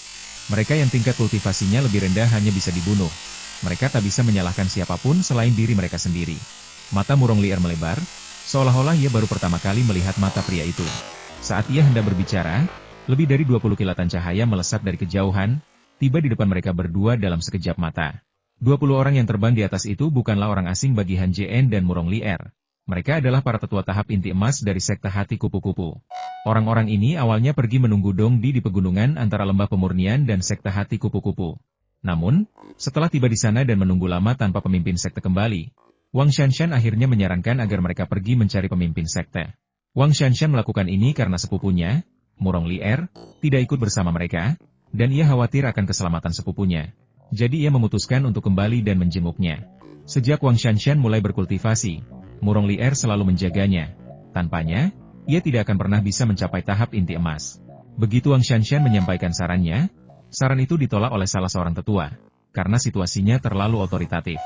Mereka yang tingkat kultivasinya lebih rendah hanya bisa dibunuh. Mereka tak bisa menyalahkan siapapun selain diri mereka sendiri. Mata Murong Lier melebar, seolah-olah ia baru pertama kali melihat mata pria itu. Saat ia hendak berbicara, lebih dari 20 kilatan cahaya melesat dari kejauhan, tiba di depan mereka berdua dalam sekejap mata. 20 orang yang terbang di atas itu bukanlah orang asing bagi Han JN dan Murong Lier. Mereka adalah para tetua tahap inti emas dari sekte hati kupu-kupu. Orang-orang ini awalnya pergi menunggu Dong di pegunungan antara lembah pemurnian dan sekte hati kupu-kupu. Namun, setelah tiba di sana dan menunggu lama tanpa pemimpin sekte kembali, Wang Shanshan akhirnya menyarankan agar mereka pergi mencari pemimpin sekte. Wang Shanshan melakukan ini karena sepupunya, Murong Lier, tidak ikut bersama mereka, dan ia khawatir akan keselamatan sepupunya. Jadi ia memutuskan untuk kembali dan menjenguknya. Sejak Wang Shanshan mulai berkultivasi, Murong Lier selalu menjaganya. Tanpanya, ia tidak akan pernah bisa mencapai tahap inti emas. Begitu Wang Shanshan menyampaikan sarannya, saran itu ditolak oleh salah seorang tetua, karena situasinya terlalu otoritatif.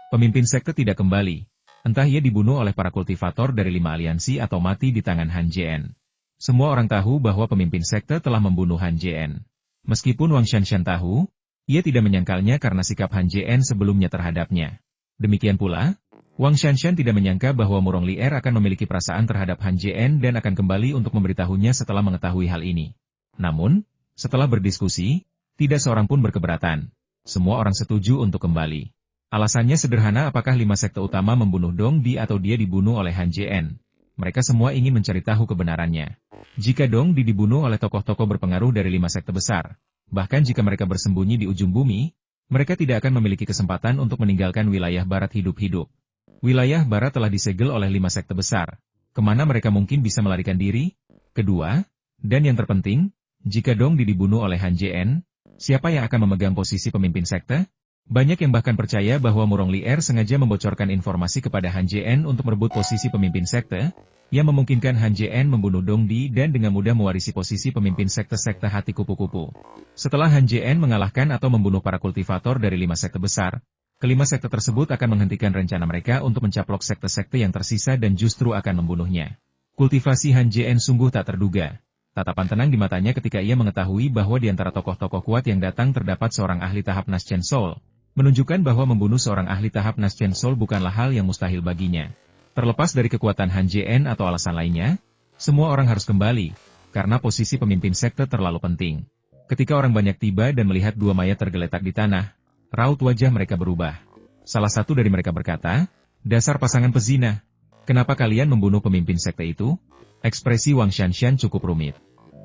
Pemimpin sekte tidak kembali. Entah ia dibunuh oleh para kultivator dari 5 aliansi atau mati di tangan Han JN. Semua orang tahu bahwa pemimpin sekte telah membunuh Han JN. Meskipun Wang Shanshan tahu, ia tidak menyangkalnya karena sikap Han JN sebelumnya terhadapnya. Demikian pula, Wang Shanshan tidak menyangka bahwa Murong Lier akan memiliki perasaan terhadap Han JN dan akan kembali untuk memberitahunya setelah mengetahui hal ini. Namun, setelah berdiskusi, tidak seorang pun berkeberatan. Semua orang setuju untuk kembali. Alasannya sederhana, apakah 5 sekte utama membunuh Dong Di atau dia dibunuh oleh Han JN. Mereka semua ingin mencari tahu kebenarannya. Jika Dong Di dibunuh oleh tokoh-tokoh berpengaruh dari 5 sekte besar, bahkan jika mereka bersembunyi di ujung bumi, mereka tidak akan memiliki kesempatan untuk meninggalkan wilayah barat hidup-hidup. Wilayah barat telah disegel oleh 5 sekte besar. Kemana mereka mungkin bisa melarikan diri? Kedua, dan yang terpenting, jika Dong Di dibunuh oleh Han JN, siapa yang akan memegang posisi pemimpin sekte? Banyak yang bahkan percaya bahwa Murong Lier sengaja membocorkan informasi kepada Han JN untuk merebut posisi pemimpin sekte, yang memungkinkan Han JN membunuh Dong Di dan dengan mudah mewarisi posisi pemimpin sekte-sekte hati kupu-kupu. Setelah Han JN mengalahkan atau membunuh para kultivator dari 5 sekte besar, Kelima sekte tersebut akan menghentikan rencana mereka untuk mencaplok sekte-sekte yang tersisa dan justru akan membunuhnya. Kultivasi Han Jien sungguh tak terduga. Tatapan tenang di matanya ketika ia mengetahui bahwa di antara tokoh-tokoh kuat yang datang terdapat seorang ahli tahap Naschen Soul, menunjukkan bahwa membunuh seorang ahli tahap Naschen Soul bukanlah hal yang mustahil baginya. Terlepas dari kekuatan Han Jien atau alasan lainnya, semua orang harus kembali, karena posisi pemimpin sekte terlalu penting. Ketika orang banyak tiba dan melihat dua mayat tergeletak di tanah, raut wajah mereka berubah. Salah satu dari mereka berkata, "Dasar pasangan pezina. Kenapa kalian membunuh pemimpin sekte itu?" Ekspresi Wang Shanshan cukup rumit.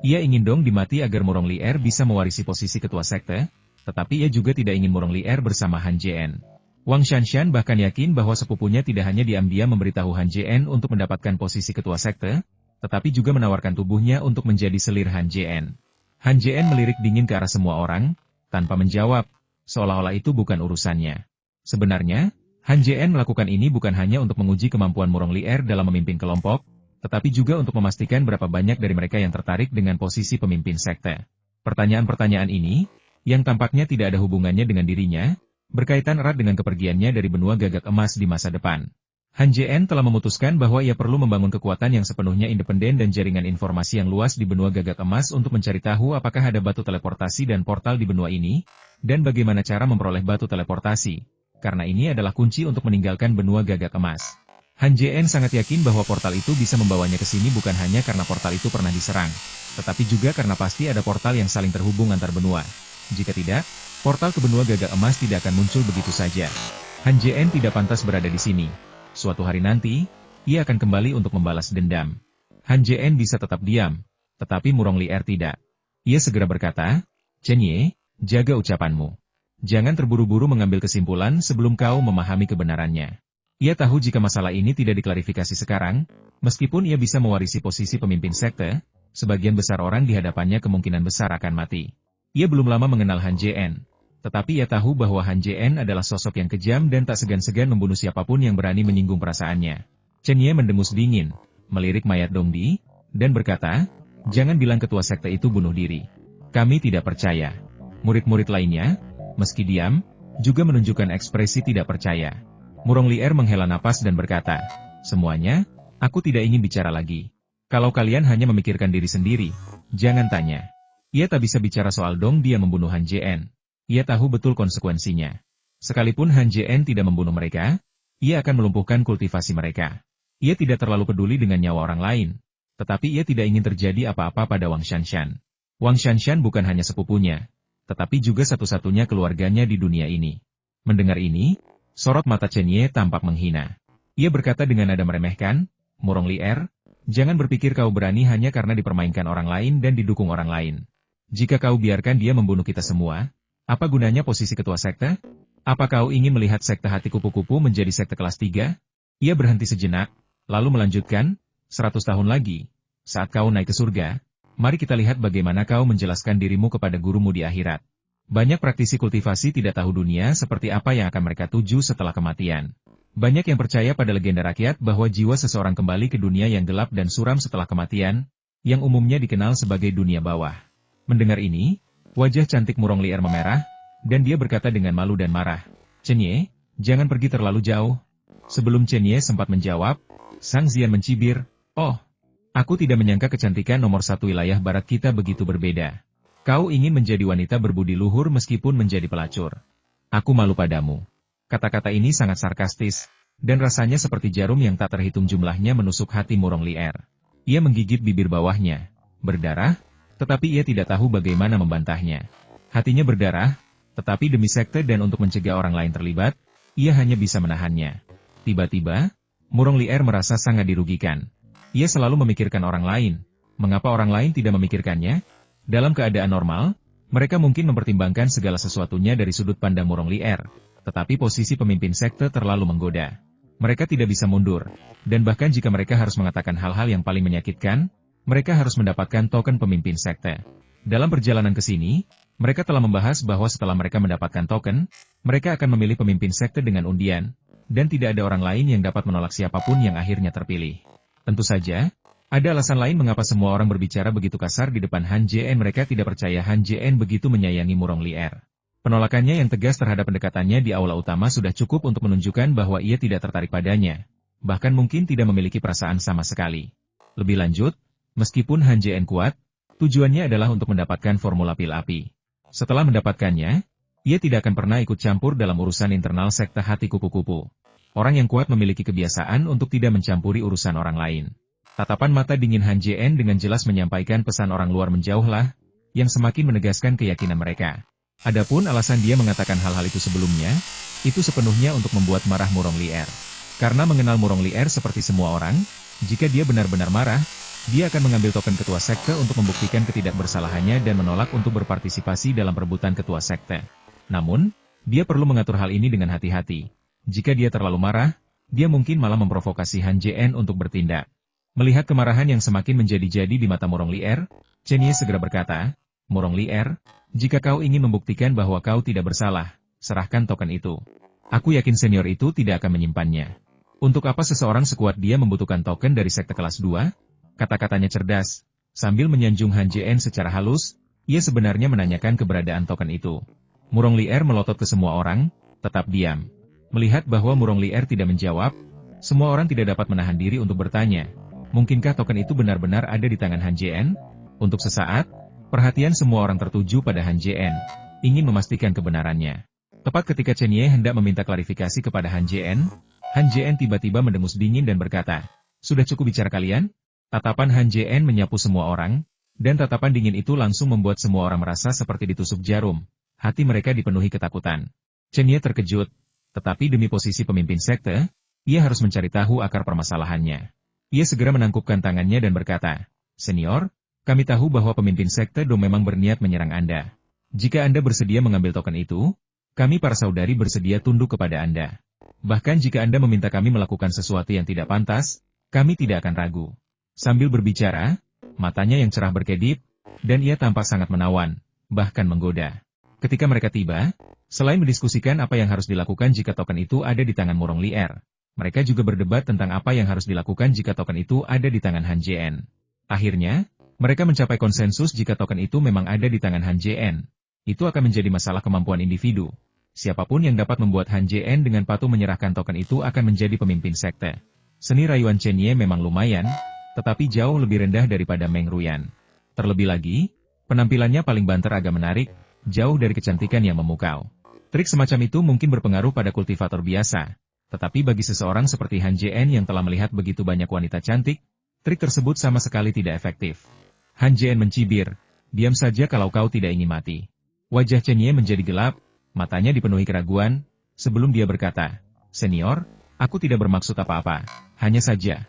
Ia ingin Dong dimati agar Murong Lier bisa mewarisi posisi ketua sekte, tetapi ia juga tidak ingin Murong Lier bersama Han Jien. Wang Shanshan bahkan yakin bahwa sepupunya tidak hanya diam-diam memberitahu Han Jien untuk mendapatkan posisi ketua sekte, tetapi juga menawarkan tubuhnya untuk menjadi selir Han Jien. Han Jien melirik dingin ke arah semua orang, tanpa menjawab, seolah-olah itu bukan urusannya. Sebenarnya, Han Jien melakukan ini bukan hanya untuk menguji kemampuan Murong Lier dalam memimpin kelompok, tetapi juga untuk memastikan berapa banyak dari mereka yang tertarik dengan posisi pemimpin sekte. Pertanyaan-pertanyaan ini, yang tampaknya tidak ada hubungannya dengan dirinya, berkaitan erat dengan kepergiannya dari benua gagak emas di masa depan. Han Jien telah memutuskan bahwa ia perlu membangun kekuatan yang sepenuhnya independen dan jaringan informasi yang luas di benua gagak emas untuk mencari tahu apakah ada batu teleportasi dan portal di benua ini, dan bagaimana cara memperoleh batu teleportasi, karena ini adalah kunci untuk meninggalkan benua gagak emas. Han Jien sangat yakin bahwa portal itu bisa membawanya ke sini bukan hanya karena portal itu pernah diserang, tetapi juga karena pasti ada portal yang saling terhubung antar benua. Jika tidak, portal ke benua gagak emas tidak akan muncul begitu saja. Han Jien tidak pantas berada di sini. Suatu hari nanti, ia akan kembali untuk membalas dendam. Han Jien bisa tetap diam, tetapi Murong Lier tidak. Ia segera berkata, "Chen Ye, jaga ucapanmu. Jangan terburu-buru mengambil kesimpulan sebelum kau memahami kebenarannya." Ia tahu jika masalah ini tidak diklarifikasi sekarang, meskipun ia bisa mewarisi posisi pemimpin sekte, sebagian besar orang di hadapannya kemungkinan besar akan mati. Ia belum lama mengenal Han Jien. Tetapi ia tahu bahwa Han Jien adalah sosok yang kejam dan tak segan-segan membunuh siapapun yang berani menyinggung perasaannya. Chen Ye mendengus dingin, melirik mayat Dongdi, dan berkata, "Jangan bilang ketua sekte itu bunuh diri. Kami tidak percaya." Murid-murid lainnya, meski diam, juga menunjukkan ekspresi tidak percaya. Murong Lier menghela napas dan berkata, "Semuanya, aku tidak ingin bicara lagi. Kalau kalian hanya memikirkan diri sendiri, jangan tanya." Ia tak bisa bicara soal Dongdi yang membunuh Han Jien. Ia tahu betul konsekuensinya. Sekalipun Han Jien tidak membunuh mereka, ia akan melumpuhkan kultivasi mereka. Ia tidak terlalu peduli dengan nyawa orang lain, tetapi ia tidak ingin terjadi apa-apa pada Wang Shanshan. Wang Shanshan bukan hanya sepupunya, tetapi juga satu-satunya keluarganya di dunia ini. Mendengar ini, sorot mata Chen Ye tampak menghina. Ia berkata dengan nada meremehkan, "Murong Lier, jangan berpikir kau berani hanya karena dipermainkan orang lain dan didukung orang lain. Jika kau biarkan dia membunuh kita semua, apa gunanya posisi ketua sekte? Apa kau ingin melihat sekte hati kupu-kupu menjadi sekte kelas 3? Ia berhenti sejenak, lalu melanjutkan, 100 tahun lagi, saat kau naik ke surga, mari kita lihat bagaimana kau menjelaskan dirimu kepada gurumu di akhirat. Banyak praktisi kultivasi tidak tahu dunia seperti apa yang akan mereka tuju setelah kematian. Banyak yang percaya pada legenda rakyat bahwa jiwa seseorang kembali ke dunia yang gelap dan suram setelah kematian, yang umumnya dikenal sebagai dunia bawah." Mendengar ini, wajah cantik Murong Lier memerah, dan dia berkata dengan malu dan marah, "Chen Ye, jangan pergi terlalu jauh." Sebelum Chen Ye sempat menjawab, Sang Zian mencibir, "Oh, aku tidak menyangka kecantikan nomor satu wilayah barat kita begitu berbeda. Kau ingin menjadi wanita berbudi luhur meskipun menjadi pelacur. Aku malu padamu." Kata-kata ini sangat sarkastis, dan rasanya seperti jarum yang tak terhitung jumlahnya menusuk hati Murong Lier. Ia menggigit bibir bawahnya, berdarah, tetapi ia tidak tahu bagaimana membantahnya. Hatinya berdarah, tetapi demi sekte dan untuk mencegah orang lain terlibat, ia hanya bisa menahannya. Tiba-tiba, Murong Lier merasa sangat dirugikan. Ia selalu memikirkan orang lain. Mengapa orang lain tidak memikirkannya? Dalam keadaan normal, mereka mungkin mempertimbangkan segala sesuatunya dari sudut pandang Murong Lier, tetapi posisi pemimpin sekte terlalu menggoda. Mereka tidak bisa mundur, dan bahkan jika mereka harus mengatakan hal-hal yang paling menyakitkan, mereka harus mendapatkan token pemimpin sekte. Dalam perjalanan ke sini, mereka telah membahas bahwa setelah mereka mendapatkan token, mereka akan memilih pemimpin sekte dengan undian, dan tidak ada orang lain yang dapat menolak siapapun yang akhirnya terpilih. Tentu saja, ada alasan lain mengapa semua orang berbicara begitu kasar di depan Han Jien. Mereka tidak percaya Han Jien begitu menyayangi Murong Lier. Penolakannya yang tegas terhadap pendekatannya di aula utama sudah cukup untuk menunjukkan bahwa ia tidak tertarik padanya, bahkan mungkin tidak memiliki perasaan sama sekali. Lebih lanjut, meskipun Han Jien kuat, tujuannya adalah untuk mendapatkan formula pil api. Setelah mendapatkannya, ia tidak akan pernah ikut campur dalam urusan internal sekte hati kupu-kupu. Orang yang kuat memiliki kebiasaan untuk tidak mencampuri urusan orang lain. Tatapan mata dingin Han Jien dengan jelas menyampaikan pesan orang luar menjauhlah, yang semakin menegaskan keyakinan mereka. Adapun alasan dia mengatakan hal-hal itu sebelumnya, itu sepenuhnya untuk membuat marah Murong Lier. Karena mengenal Murong Lier seperti semua orang, jika dia benar-benar marah, dia akan mengambil token ketua sekte untuk membuktikan ketidakbersalahannya dan menolak untuk berpartisipasi dalam perebutan ketua sekte. Namun, dia perlu mengatur hal ini dengan hati-hati. Jika dia terlalu marah, dia mungkin malah memprovokasi Han Jien untuk bertindak. Melihat kemarahan yang semakin menjadi-jadi di mata Murong Lier, Chen Ye segera berkata, "Murong Lier, jika kau ingin membuktikan bahwa kau tidak bersalah, serahkan token itu. Aku yakin senior itu tidak akan menyimpannya." Untuk apa seseorang sekuat dia membutuhkan token dari sekte kelas 2? Kata-katanya cerdas. Sambil menyanjung Han Jien secara halus, ia sebenarnya menanyakan keberadaan token itu. Murong Lier melotot ke semua orang, tetap diam. Melihat bahwa Murong Lier tidak menjawab, semua orang tidak dapat menahan diri untuk bertanya, mungkinkah token itu benar-benar ada di tangan Han Jien? Untuk sesaat, perhatian semua orang tertuju pada Han Jien, ingin memastikan kebenarannya. Tepat ketika Chen Ye hendak meminta klarifikasi kepada Han Jien tiba-tiba mendengus dingin dan berkata, "Sudah cukup bicara kalian?" Tatapan Han Jien menyapu semua orang, dan tatapan dingin itu langsung membuat semua orang merasa seperti ditusuk jarum. Hati mereka dipenuhi ketakutan. Chen Ye terkejut, tetapi demi posisi pemimpin sekte, ia harus mencari tahu akar permasalahannya. Ia segera menangkupkan tangannya dan berkata, "Senior, kami tahu bahwa pemimpin sekte Do memang berniat menyerang Anda. Jika Anda bersedia mengambil token itu, kami para saudari bersedia tunduk kepada Anda. Bahkan jika Anda meminta kami melakukan sesuatu yang tidak pantas, kami tidak akan ragu." Sambil berbicara, matanya yang cerah berkedip, dan ia tampak sangat menawan, bahkan menggoda. Ketika mereka tiba, selain mendiskusikan apa yang harus dilakukan jika token itu ada di tangan Murong Lier, mereka juga berdebat tentang apa yang harus dilakukan jika token itu ada di tangan Han Jien. Akhirnya, mereka mencapai konsensus jika token itu memang ada di tangan Han Jien. Itu akan menjadi masalah kemampuan individu. Siapapun yang dapat membuat Han Jien dengan patuh menyerahkan token itu akan menjadi pemimpin sekte. Seni rayuan Chen Ye memang lumayan, tetapi jauh lebih rendah daripada Meng Ruyan. Terlebih lagi, penampilannya paling banter agak menarik, jauh dari kecantikan yang memukau. Trik semacam itu mungkin berpengaruh pada kultivator biasa, tetapi bagi seseorang seperti Han Jien yang telah melihat begitu banyak wanita cantik, trik tersebut sama sekali tidak efektif. Han Jien mencibir, "Diam saja kalau kau tidak ingin mati." Wajah Chen Ye menjadi gelap, matanya dipenuhi keraguan, sebelum dia berkata, "Senior, aku tidak bermaksud apa-apa, hanya saja."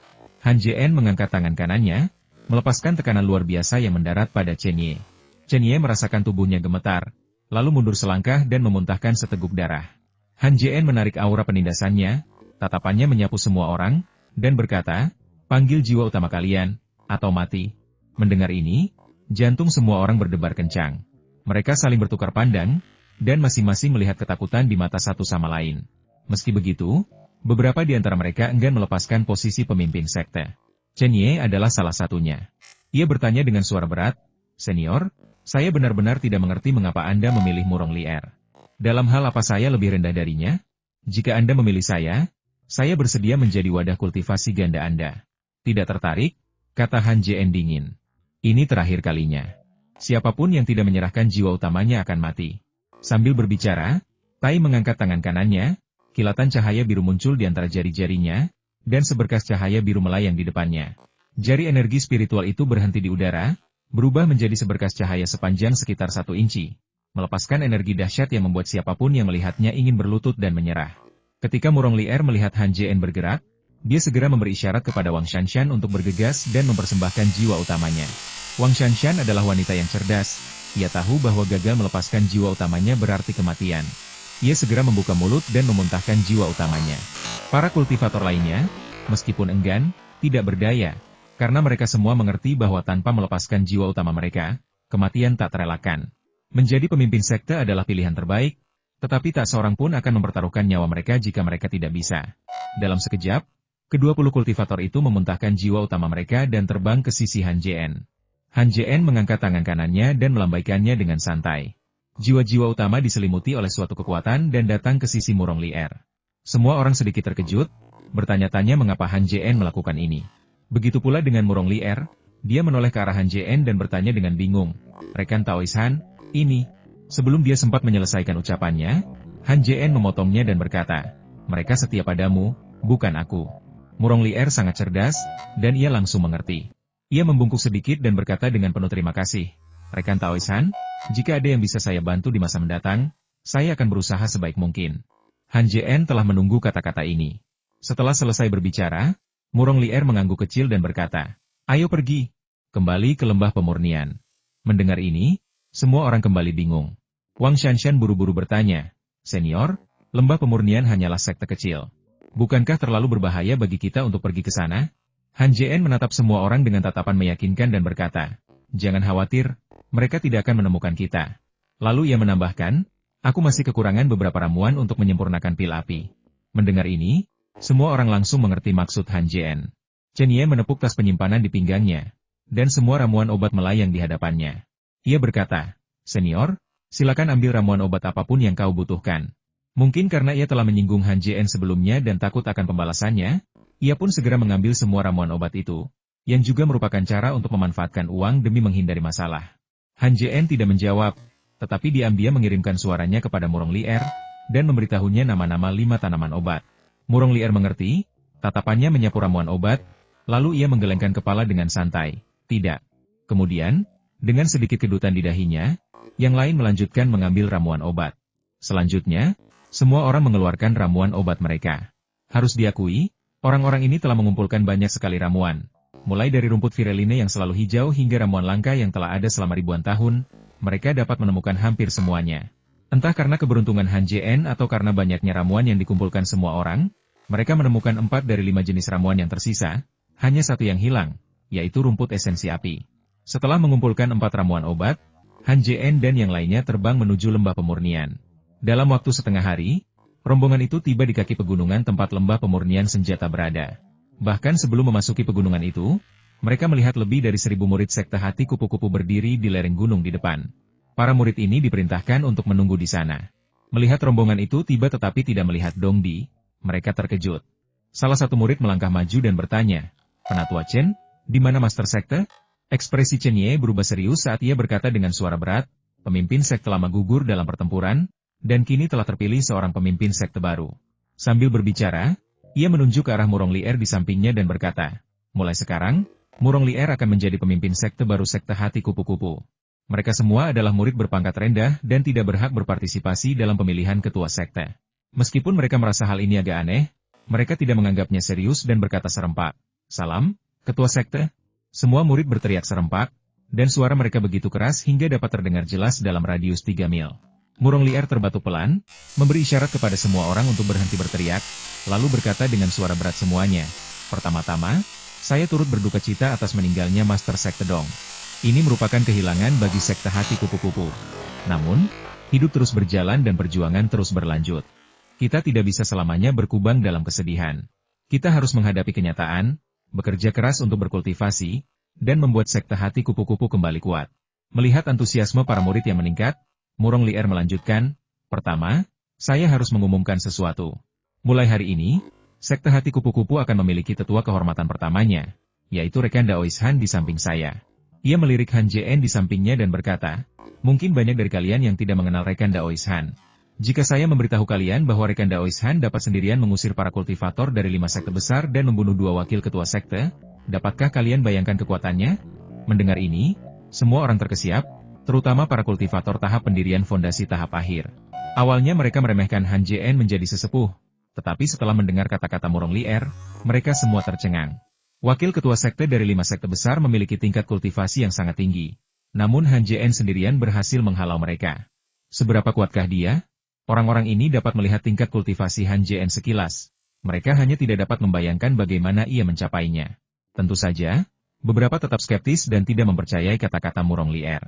Han Jien mengangkat tangan kanannya, melepaskan tekanan luar biasa yang mendarat pada Chen Ye. Chen Ye merasakan tubuhnya gemetar, lalu mundur selangkah dan memuntahkan seteguk darah. Han Jien menarik aura penindasannya, tatapannya menyapu semua orang, dan berkata, "Panggil jiwa utama kalian, atau mati." Mendengar ini, jantung semua orang berdebar kencang. Mereka saling bertukar pandang, dan masing-masing melihat ketakutan di mata satu sama lain. Meski begitu, beberapa di antara mereka enggan melepaskan posisi pemimpin sekte. Chen Ye adalah salah satunya. Ia bertanya dengan suara berat, "Senior, saya benar-benar tidak mengerti mengapa Anda memilih Murong Lier. Dalam hal apa saya lebih rendah darinya? Jika Anda memilih saya bersedia menjadi wadah kultivasi ganda Anda." "Tidak tertarik?" kata Han Jien dingin. "Ini terakhir kalinya. Siapapun yang tidak menyerahkan jiwa utamanya akan mati." Sambil berbicara, Tai mengangkat tangan kanannya, kilatan cahaya biru muncul di antara jari-jarinya, dan seberkas cahaya biru melayang di depannya. Jari energi spiritual itu berhenti di udara, berubah menjadi seberkas cahaya sepanjang sekitar 1 inci, melepaskan energi dahsyat yang membuat siapapun yang melihatnya ingin berlutut dan menyerah. Ketika Murong Lier melihat Han Jien bergerak, dia segera memberi isyarat kepada Wang Shanshan untuk bergegas dan mempersembahkan jiwa utamanya. Wang Shanshan adalah wanita yang cerdas, ia tahu bahwa gagal melepaskan jiwa utamanya berarti kematian. Ia segera membuka mulut dan memuntahkan jiwa utamanya. Para kultivator lainnya, meskipun enggan, tidak berdaya, karena mereka semua mengerti bahwa tanpa melepaskan jiwa utama mereka, kematian tak terelakkan. Menjadi pemimpin sekte adalah pilihan terbaik, tetapi tak seorang pun akan mempertaruhkan nyawa mereka jika mereka tidak bisa. Dalam sekejap, ke-20 kultivator itu memuntahkan jiwa utama mereka dan terbang ke sisi Han Jien. Han Jien mengangkat tangan kanannya dan melambaikannya dengan santai. Jiwa-jiwa utama diselimuti oleh suatu kekuatan dan datang ke sisi Murong Lier. Semua orang sedikit terkejut, bertanya-tanya mengapa Han Jien melakukan ini. Begitu pula dengan Murong Lier, dia menoleh ke arah Han Jien dan bertanya dengan bingung, "Rekan Taoishan, ini..." Sebelum dia sempat menyelesaikan ucapannya, Han Jien memotongnya dan berkata, "Mereka setia padamu, bukan aku." Murong Lier sangat cerdas, dan ia langsung mengerti. Ia membungkuk sedikit dan berkata dengan penuh terima kasih, "Rekan Taoishan, jika ada yang bisa saya bantu di masa mendatang, saya akan berusaha sebaik mungkin." Han Jien telah menunggu kata-kata ini. Setelah selesai berbicara, Murong Lier mengangguk kecil dan berkata, "Ayo pergi, kembali ke lembah pemurnian." Mendengar ini, semua orang kembali bingung. Wang Shanshan buru-buru bertanya, "Senior, lembah pemurnian hanyalah sekte kecil. Bukankah terlalu berbahaya bagi kita untuk pergi ke sana?" Han Jien menatap semua orang dengan tatapan meyakinkan dan berkata, "Jangan khawatir, mereka tidak akan menemukan kita." Lalu ia menambahkan, "Aku masih kekurangan beberapa ramuan untuk menyempurnakan pil api." Mendengar ini, semua orang langsung mengerti maksud Han Jien. Chen Ye menepuk tas penyimpanan di pinggangnya, dan semua ramuan obat melayang di hadapannya. Ia berkata, "Senior, silakan ambil ramuan obat apapun yang kau butuhkan." Mungkin karena ia telah menyinggung Han Jien sebelumnya dan takut akan pembalasannya, ia pun segera mengambil semua ramuan obat itu, yang juga merupakan cara untuk memanfaatkan uang demi menghindari masalah. Han Jien tidak menjawab, tetapi diam-diam mengirimkan suaranya kepada Murong Lier, dan memberitahunya nama-nama 5 tanaman obat. Murong Lier mengerti, tatapannya menyapu ramuan obat, lalu ia menggelengkan kepala dengan santai. "Tidak." Kemudian, dengan sedikit kedutan di dahinya, yang lain melanjutkan mengambil ramuan obat. Selanjutnya, semua orang mengeluarkan ramuan obat mereka. Harus diakui, orang-orang ini telah mengumpulkan banyak sekali ramuan. Mulai dari rumput vireline yang selalu hijau hingga ramuan langka yang telah ada selama ribuan tahun, mereka dapat menemukan hampir semuanya. Entah karena keberuntungan Han Jien atau karena banyaknya ramuan yang dikumpulkan semua orang, mereka menemukan 4 dari 5 jenis ramuan yang tersisa, hanya satu yang hilang, yaitu rumput esensi api. Setelah mengumpulkan 4 ramuan obat, Han Jien dan yang lainnya terbang menuju lembah pemurnian. Dalam waktu setengah hari, rombongan itu tiba di kaki pegunungan tempat lembah pemurnian senjata berada. Bahkan sebelum memasuki pegunungan itu, mereka melihat lebih dari 1.000 murid sekte hati kupu-kupu berdiri di lereng gunung di depan. Para murid ini diperintahkan untuk menunggu di sana. Melihat rombongan itu tiba tetapi tidak melihat Dong Di, mereka terkejut. Salah satu murid melangkah maju dan bertanya, "Penatua Chen, di mana Master Sekte?" Ekspresi Chen Ye berubah serius saat ia berkata dengan suara berat, "Pemimpin sekte lama gugur dalam pertempuran, dan kini telah terpilih seorang pemimpin sekte baru." Sambil berbicara, ia menunjuk ke arah Murong Lier di sampingnya dan berkata, "Mulai sekarang, Murong Lier akan menjadi pemimpin sekte baru sekte hati kupu-kupu." Mereka semua adalah murid berpangkat rendah dan tidak berhak berpartisipasi dalam pemilihan ketua sekte. Meskipun mereka merasa hal ini agak aneh, mereka tidak menganggapnya serius dan berkata serempak, "Salam, ketua sekte." Semua murid berteriak serempak, dan suara mereka begitu keras hingga dapat terdengar jelas dalam radius 3 mil. Murong Lier terbatuk pelan, memberi isyarat kepada semua orang untuk berhenti berteriak, lalu berkata dengan suara berat semuanya, "Pertama-tama, saya turut berduka cita atas meninggalnya Master Sekte Dong. Ini merupakan kehilangan bagi sekte hati kupu-kupu. Namun, hidup terus berjalan dan perjuangan terus berlanjut. Kita tidak bisa selamanya berkubang dalam kesedihan. Kita harus menghadapi kenyataan, bekerja keras untuk berkultivasi, dan membuat sekte hati kupu-kupu kembali kuat." Melihat antusiasme para murid yang meningkat, Murong Lier melanjutkan, "Pertama, saya harus mengumumkan sesuatu. Mulai hari ini, sekte hati kupu-kupu akan memiliki tetua kehormatan pertamanya, yaitu Rekan Daoishan di samping saya." Ia melirik Han Jien di sampingnya dan berkata, "Mungkin banyak dari kalian yang tidak mengenal Rekan Daoishan. Jika saya memberitahu kalian bahwa Rekan Daoishan dapat sendirian mengusir para kultivator dari 5 sekte besar dan membunuh 2 wakil ketua sekte, dapatkah kalian bayangkan kekuatannya?" Mendengar ini, semua orang terkesiap, terutama para kultivator tahap pendirian fondasi tahap akhir. Awalnya mereka meremehkan Han Jien menjadi sesepuh, tetapi setelah mendengar kata-kata Murong Lier, mereka semua tercengang. Wakil ketua sekte dari 5 sekte besar memiliki tingkat kultivasi yang sangat tinggi, namun Han Jien sendirian berhasil menghalau mereka. Seberapa kuatkah dia? Orang-orang ini dapat melihat tingkat kultivasi Han Jien sekilas. Mereka hanya tidak dapat membayangkan bagaimana ia mencapainya. Tentu saja, beberapa tetap skeptis dan tidak mempercayai kata-kata Murong Lier.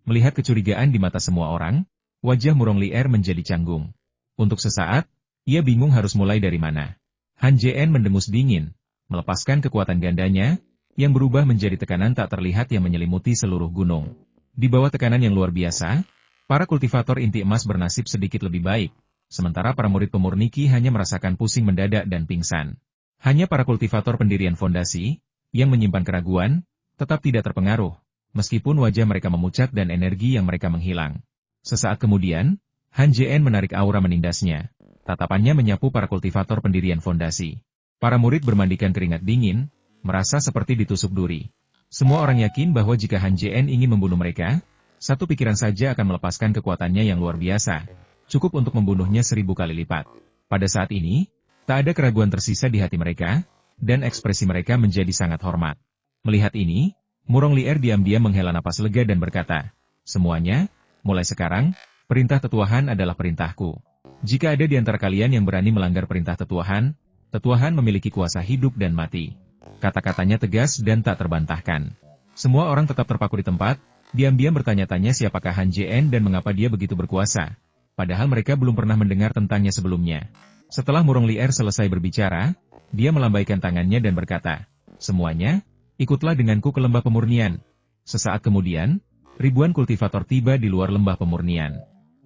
Melihat kecurigaan di mata semua orang, wajah Murong Lier menjadi canggung. Untuk sesaat, ia bingung harus mulai dari mana. Han Jien mendengus dingin, melepaskan kekuatan gandanya, yang berubah menjadi tekanan tak terlihat yang menyelimuti seluruh gunung. Di bawah tekanan yang luar biasa, Para kultivator inti emas bernasib sedikit lebih baik, sementara para murid pemurni Qi hanya merasakan pusing mendadak dan pingsan. Hanya para kultivator pendirian fondasi, yang menyimpan keraguan, tetap tidak terpengaruh, meskipun wajah mereka memucat dan energi yang mereka menghilang. Sesaat kemudian, Han Jien menarik aura menindasnya. Tatapannya menyapu para kultivator pendirian fondasi. Para murid bermandikan keringat dingin, merasa seperti ditusuk duri. Semua orang yakin bahwa jika Han Jien ingin membunuh mereka, satu pikiran saja akan melepaskan kekuatannya yang luar biasa, cukup untuk membunuhnya 1000 kali lipat. Pada saat ini, tak ada keraguan tersisa di hati mereka, dan ekspresi mereka menjadi sangat hormat. Melihat ini, Murong Lier diam-diam menghela napas lega dan berkata, "Semuanya, mulai sekarang, perintah tetuahan adalah perintahku. Jika ada di antara kalian yang berani melanggar perintah tetuahan, tetuahan memiliki kuasa hidup dan mati." Kata-katanya tegas dan tak terbantahkan. Semua orang tetap terpaku di tempat, diam-diam bertanya-tanya siapakah Han Jien dan mengapa dia begitu berkuasa. Padahal mereka belum pernah mendengar tentangnya sebelumnya. Setelah Murong Lier selesai berbicara, dia melambaikan tangannya dan berkata, "Semuanya, ikutlah denganku ke lembah pemurnian." Sesaat kemudian, ribuan kultivator tiba di luar lembah pemurnian.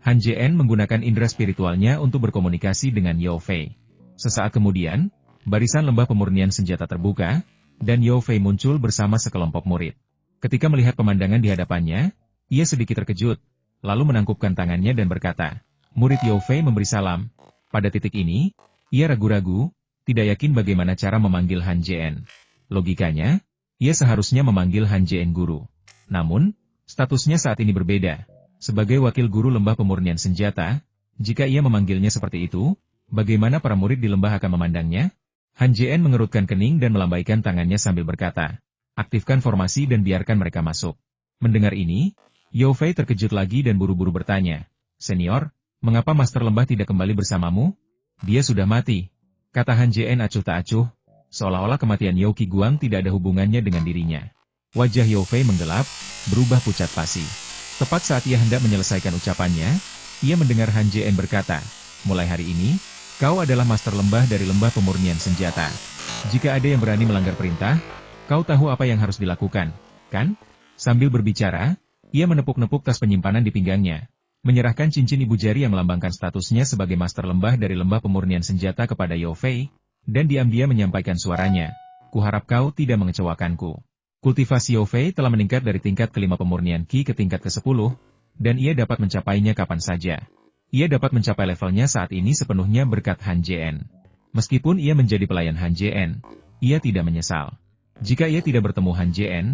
Han Jien menggunakan indera spiritualnya untuk berkomunikasi dengan Yao Fei. Sesaat kemudian, barisan lembah pemurnian senjata terbuka, dan Yao Fei muncul bersama sekelompok murid. Ketika melihat pemandangan di hadapannya, ia sedikit terkejut, lalu menangkupkan tangannya dan berkata, "Murid Yao Fei memberi salam." Pada titik ini, ia ragu-ragu, tidak yakin bagaimana cara memanggil Han Jien. Logikanya, ia seharusnya memanggil Han Jien guru. Namun, statusnya saat ini berbeda. Sebagai wakil guru lembah pemurnian senjata, jika ia memanggilnya seperti itu, bagaimana para murid di lembah akan memandangnya? Han Jien mengerutkan kening dan melambaikan tangannya sambil berkata, "Aktifkan formasi dan biarkan mereka masuk." Mendengar ini, Yao Fei terkejut lagi dan buru-buru bertanya, "Senior, mengapa Master Lembah tidak kembali bersamamu?" "Dia sudah mati," kata Han Jien acuh tak acuh, seolah-olah kematian Yao Qiguang tidak ada hubungannya dengan dirinya. Wajah Yao Fei menggelap, berubah pucat pasi. Tepat saat ia hendak menyelesaikan ucapannya, ia mendengar Han Jien berkata, "Mulai hari ini, kau adalah Master Lembah dari lembah pemurnian senjata. Jika ada yang berani melanggar perintah, kau tahu apa yang harus dilakukan, kan?" Sambil berbicara, ia menepuk-nepuk tas penyimpanan di pinggangnya, menyerahkan cincin ibu jari yang melambangkan statusnya sebagai Master Lembah dari lembah pemurnian senjata kepada Yao Fei, dan diam-diam menyampaikan suaranya, "Kuharap kau tidak mengecewakanku." Kultivasi Yao Fei telah meningkat dari tingkat ke-5 pemurnian Qi ke tingkat ke-10, dan ia dapat mencapainya kapan saja. Ia dapat mencapai levelnya saat ini sepenuhnya berkat Han Jien. Meskipun ia menjadi pelayan Han Jien, ia tidak menyesal. Jika ia tidak bertemu Han Jien,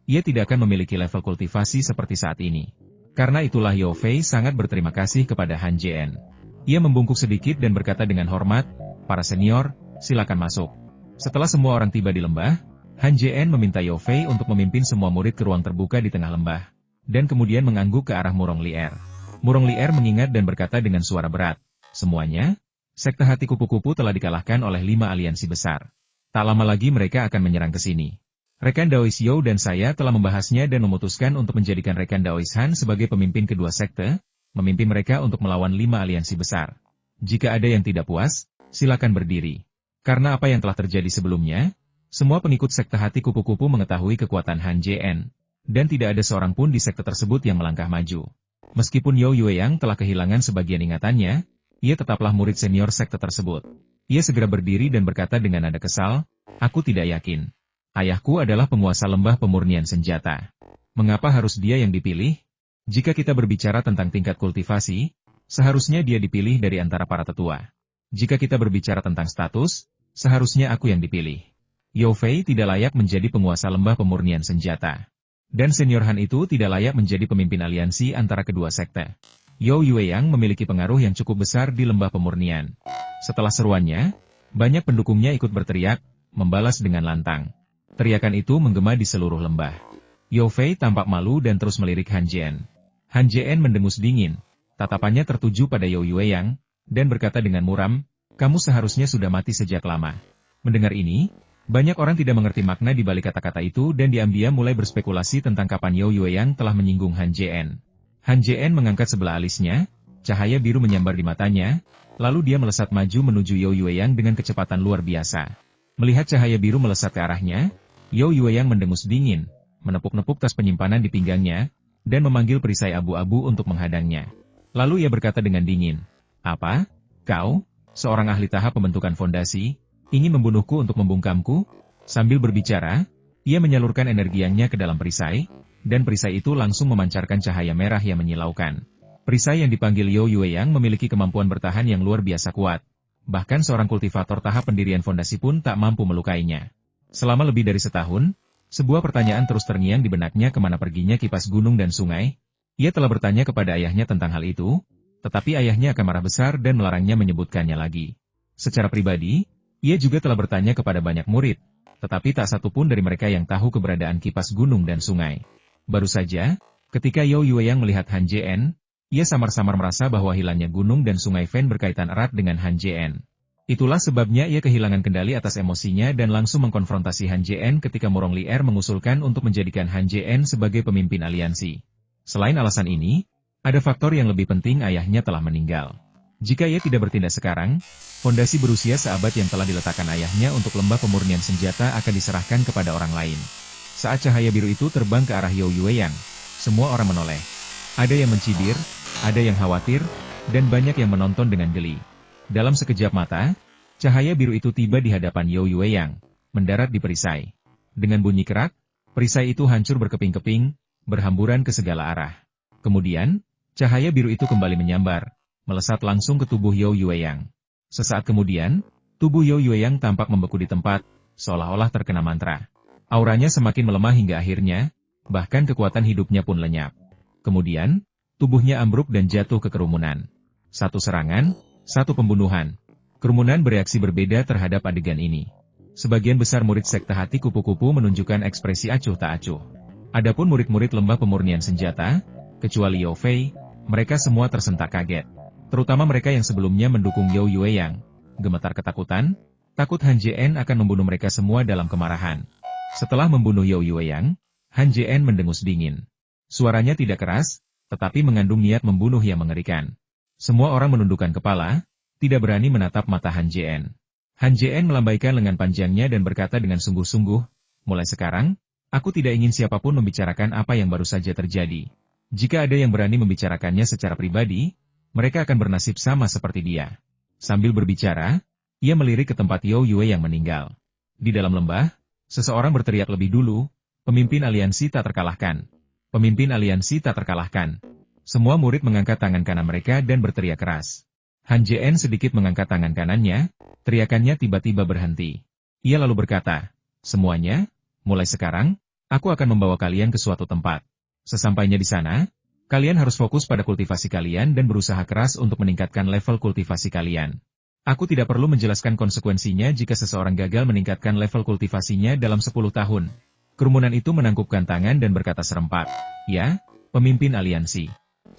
ia tidak akan memiliki level kultivasi seperti saat ini. Karena itulah Yao Fei sangat berterima kasih kepada Han Jien. Ia membungkuk sedikit dan berkata dengan hormat, "Para senior, silakan masuk." Setelah semua orang tiba di lembah, Han Jien meminta Yao Fei untuk memimpin semua murid ke ruang terbuka di tengah lembah, dan kemudian mengangguk ke arah Murong Lier. Murong Lier mengingat dan berkata dengan suara berat, "Semuanya, sekte hati kupu-kupu telah dikalahkan oleh 5 aliansi besar. Tak lama lagi mereka akan menyerang ke sini. Rekan Daois Yao dan saya telah membahasnya dan memutuskan untuk menjadikan rekan Daois Han sebagai pemimpin kedua sekte, memimpin mereka untuk melawan 5 aliansi besar. Jika ada yang tidak puas, silakan berdiri." Karena apa yang telah terjadi sebelumnya, semua pengikut sekte hati kupu-kupu mengetahui kekuatan Han Jien, dan tidak ada seorang pun di sekte tersebut yang melangkah maju. Meskipun Yao Yueyang telah kehilangan sebagian ingatannya, ia tetaplah murid senior sekte tersebut. Ia segera berdiri dan berkata dengan nada kesal, "Aku tidak yakin. Ayahku adalah penguasa lembah pemurnian senjata. Mengapa harus dia yang dipilih? Jika kita berbicara tentang tingkat kultivasi, seharusnya dia dipilih dari antara para tetua. Jika kita berbicara tentang status, seharusnya aku yang dipilih. Yao Fei tidak layak menjadi penguasa lembah pemurnian senjata. Dan senior Han itu tidak layak menjadi pemimpin aliansi antara kedua sekte." Yao Yueyang memiliki pengaruh yang cukup besar di lembah pemurnian. Setelah seruannya, banyak pendukungnya ikut berteriak, membalas dengan lantang. Teriakan itu menggema di seluruh lembah. Yao Fei tampak malu dan terus melirik Han Jien. Han Jien mendengus dingin, tatapannya tertuju pada Yao Yueyang, dan berkata dengan muram, "Kamu seharusnya sudah mati sejak lama." Mendengar ini, banyak orang tidak mengerti makna di balik kata-kata itu dan diam-diam mulai berspekulasi tentang kapan Yao Yueyang telah menyinggung Han Jien. Han Jien mengangkat sebelah alisnya, cahaya biru menyambar di matanya, lalu dia melesat maju menuju Yao Yueyang dengan kecepatan luar biasa. Melihat cahaya biru melesat ke arahnya, Yao Yueyang mendengus dingin, menepuk-nepuk tas penyimpanan di pinggangnya, dan memanggil perisai abu-abu untuk menghadangnya. Lalu ia berkata dengan dingin, "Apa? Kau, seorang ahli tahap pembentukan fondasi, ingin membunuhku untuk membungkamku?" Sambil berbicara, ia menyalurkan energianya ke dalam perisai, dan perisai itu langsung memancarkan cahaya merah yang menyilaukan. Perisai yang dipanggil Yo Yueyang memiliki kemampuan bertahan yang luar biasa kuat. Bahkan seorang kultivator tahap pendirian fondasi pun tak mampu melukainya. Selama lebih dari setahun, sebuah pertanyaan terus terngiang di benaknya kemana perginya kipas gunung dan sungai. Ia telah bertanya kepada ayahnya tentang hal itu, tetapi ayahnya akan marah besar dan melarangnya menyebutkannya lagi. Secara pribadi, ia juga telah bertanya kepada banyak murid, tetapi tak satu pun dari mereka yang tahu keberadaan kipas gunung dan sungai. Baru saja, ketika Yo Yueyang melihat Han Jien, ia samar-samar merasa bahwa hilangnya gunung dan sungai Fen berkaitan erat dengan Han Jien. Itulah sebabnya ia kehilangan kendali atas emosinya dan langsung mengkonfrontasi Han Jien ketika Murong Lier mengusulkan untuk menjadikan Han Jien sebagai pemimpin aliansi. Selain alasan ini, ada faktor yang lebih penting, ayahnya telah meninggal. Jika ia tidak bertindak sekarang, fondasi berusia seabad yang telah diletakkan ayahnya untuk lembah pemurnian senjata akan diserahkan kepada orang lain. Saat cahaya biru itu terbang ke arah Yo Yueyang, semua orang menoleh. Ada yang mencibir, ada yang khawatir, dan banyak yang menonton dengan geli. Dalam sekejap mata, cahaya biru itu tiba di hadapan Yo Yueyang, mendarat di perisai. Dengan bunyi kerak, perisai itu hancur berkeping-keping, berhamburan ke segala arah. Kemudian, cahaya biru itu kembali menyambar, melesat langsung ke tubuh Yo Yueyang. Sesaat kemudian, tubuh Yo Yueyang tampak membeku di tempat, seolah-olah terkena mantra. Auranya semakin melemah hingga akhirnya, bahkan kekuatan hidupnya pun lenyap. Kemudian, tubuhnya ambruk dan jatuh ke kerumunan. Satu serangan, satu pembunuhan. Kerumunan bereaksi berbeda terhadap adegan ini. Sebagian besar murid sekte hati kupu-kupu menunjukkan ekspresi acuh tak acuh. Adapun murid-murid lembah pemurnian senjata, kecuali Yo Fei, mereka semua tersentak kaget. Terutama mereka yang sebelumnya mendukung Yo Yueyang. Gemetar ketakutan, takut Han Jien akan membunuh mereka semua dalam kemarahan. Setelah membunuh Yo Yueyang, Han Jien mendengus dingin. Suaranya tidak keras, tetapi mengandung niat membunuh yang mengerikan. Semua orang menundukkan kepala, tidak berani menatap mata Han Jien. Han Jien melambaikan lengan panjangnya dan berkata dengan sungguh-sungguh, "Mulai sekarang, aku tidak ingin siapapun membicarakan apa yang baru saja terjadi. Jika ada yang berani membicarakannya secara pribadi, mereka akan bernasib sama seperti dia." Sambil berbicara, ia melirik ke tempat Yo Yueyang meninggal. Di dalam lembah, seseorang berteriak lebih dulu, "Pemimpin aliansi tak terkalahkan. Pemimpin aliansi tak terkalahkan." Semua murid mengangkat tangan kanan mereka dan berteriak keras. Han Jien sedikit mengangkat tangan kanannya, teriakannya tiba-tiba berhenti. Ia lalu berkata, "Semuanya, mulai sekarang, aku akan membawa kalian ke suatu tempat. Sesampainya di sana, kalian harus fokus pada kultivasi kalian dan berusaha keras untuk meningkatkan level kultivasi kalian. Aku tidak perlu menjelaskan konsekuensinya jika seseorang gagal meningkatkan level kultivasinya dalam 10 tahun. Kerumunan itu menangkupkan tangan dan berkata serempak, "Ya, pemimpin aliansi."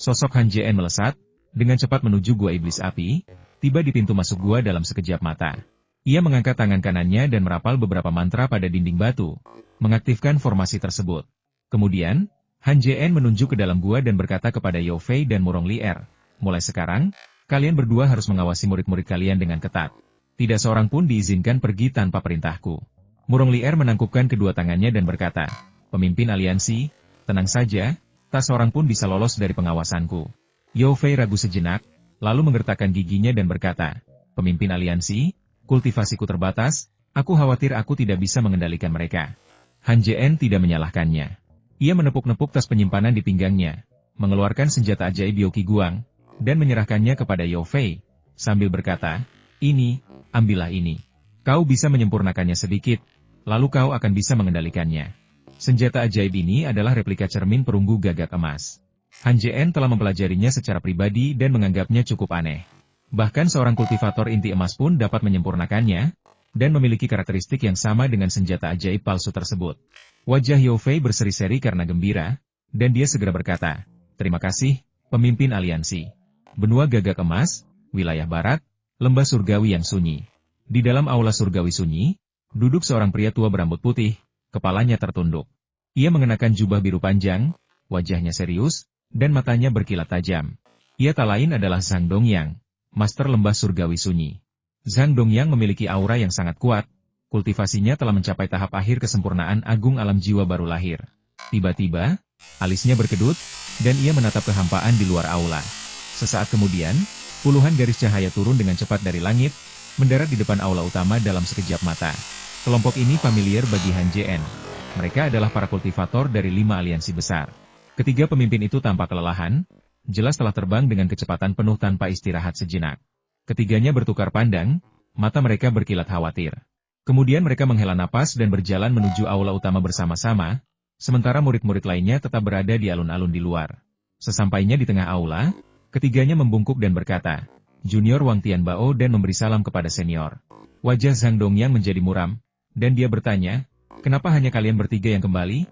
Sosok Han Jien melesat, dengan cepat menuju gua iblis api, tiba di pintu masuk gua dalam sekejap mata. Ia mengangkat tangan kanannya dan merapal beberapa mantra pada dinding batu, mengaktifkan formasi tersebut. Kemudian, Han Jien menunjuk ke dalam gua dan berkata kepada Yo Fei dan Murong Lier, "Mulai sekarang, kalian berdua harus mengawasi murid-murid kalian dengan ketat. Tidak seorang pun diizinkan pergi tanpa perintahku." Murong Lier menangkupkan kedua tangannya dan berkata, "Pemimpin aliansi, tenang saja, tak seorang pun bisa lolos dari pengawasanku." Yo Fei ragu sejenak, lalu menggertakkan giginya dan berkata, "Pemimpin aliansi, kultivasiku terbatas, aku khawatir aku tidak bisa mengendalikan mereka." Han Jien tidak menyalahkannya. Ia menepuk-nepuk tas penyimpanan di pinggangnya, mengeluarkan senjata ajaib Yoki Guang, dan menyerahkannya kepada Yo Fei, sambil berkata, "Ini, ambillah ini. Kau bisa menyempurnakannya sedikit, lalu kau akan bisa mengendalikannya." Senjata ajaib ini adalah replika cermin perunggu gagak emas. Han Jien telah mempelajarinya secara pribadi dan menganggapnya cukup aneh. Bahkan seorang kultivator inti emas pun dapat menyempurnakannya, dan memiliki karakteristik yang sama dengan senjata ajaib palsu tersebut. Wajah Yo Fei berseri-seri karena gembira, dan dia segera berkata, "Terima kasih, pemimpin aliansi." Benua gagak emas, wilayah barat, lembah surgawi yang sunyi. Di dalam aula surgawi sunyi, duduk seorang pria tua berambut putih, kepalanya tertunduk. Ia mengenakan jubah biru panjang, wajahnya serius, dan matanya berkilat tajam. Ia tak lain adalah Zhang Dongyang, master lembah surgawi sunyi. Zhang Dongyang memiliki aura yang sangat kuat, kultivasinya telah mencapai tahap akhir kesempurnaan agung alam jiwa baru lahir. Tiba-tiba, Alisnya berkedut, dan ia menatap kehampaan di luar aula. Sesaat kemudian, puluhan garis cahaya turun dengan cepat dari langit, mendarat di depan aula utama dalam sekejap mata. Kelompok ini familiar bagi Han JN. Mereka adalah para kultivator dari 5 aliansi besar. Ketiga pemimpin itu tampak kelelahan, jelas telah terbang dengan kecepatan penuh tanpa istirahat sejenak. Ketiganya bertukar pandang, mata mereka berkilat khawatir. Kemudian mereka menghela napas dan berjalan menuju aula utama bersama-sama, sementara murid-murid lainnya tetap berada di alun-alun di luar. Sesampainya di tengah aula, ketiganya membungkuk dan berkata, "Junior Wang Tianbao," dan memberi salam kepada senior. Wajah Zhang Dongyang menjadi muram, dan dia bertanya, "Kenapa hanya kalian bertiga yang kembali?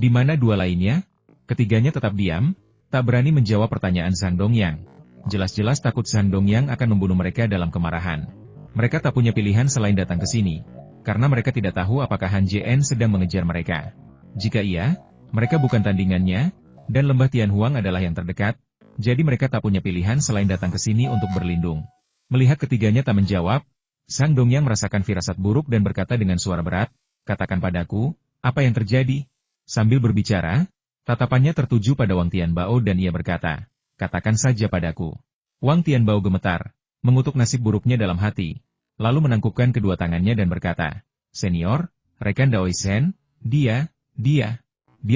Di mana dua lainnya?" Ketiganya tetap diam, tak berani menjawab pertanyaan Zhang Dongyang. Jelas-jelas takut Zhang Dongyang akan membunuh mereka dalam kemarahan. Mereka tak punya pilihan selain datang ke sini, karena mereka tidak tahu apakah Han JN sedang mengejar mereka. Jika iya, mereka bukan tandingannya, dan lembah Tianhuang adalah yang terdekat, jadi mereka tak punya pilihan selain datang ke sini untuk berlindung. Melihat ketiganya tak menjawab, Zhang Dongyang merasakan firasat buruk dan berkata dengan suara berat, "Katakan padaku, apa yang terjadi?" Sambil berbicara, tatapannya tertuju pada Wang Tianbao dan ia berkata, "Katakan saja padaku." Wang Tianbao gemetar, mengutuk nasib buruknya dalam hati, lalu menangkupkan kedua tangannya dan berkata, "Senior, rekan Dao Shen, dia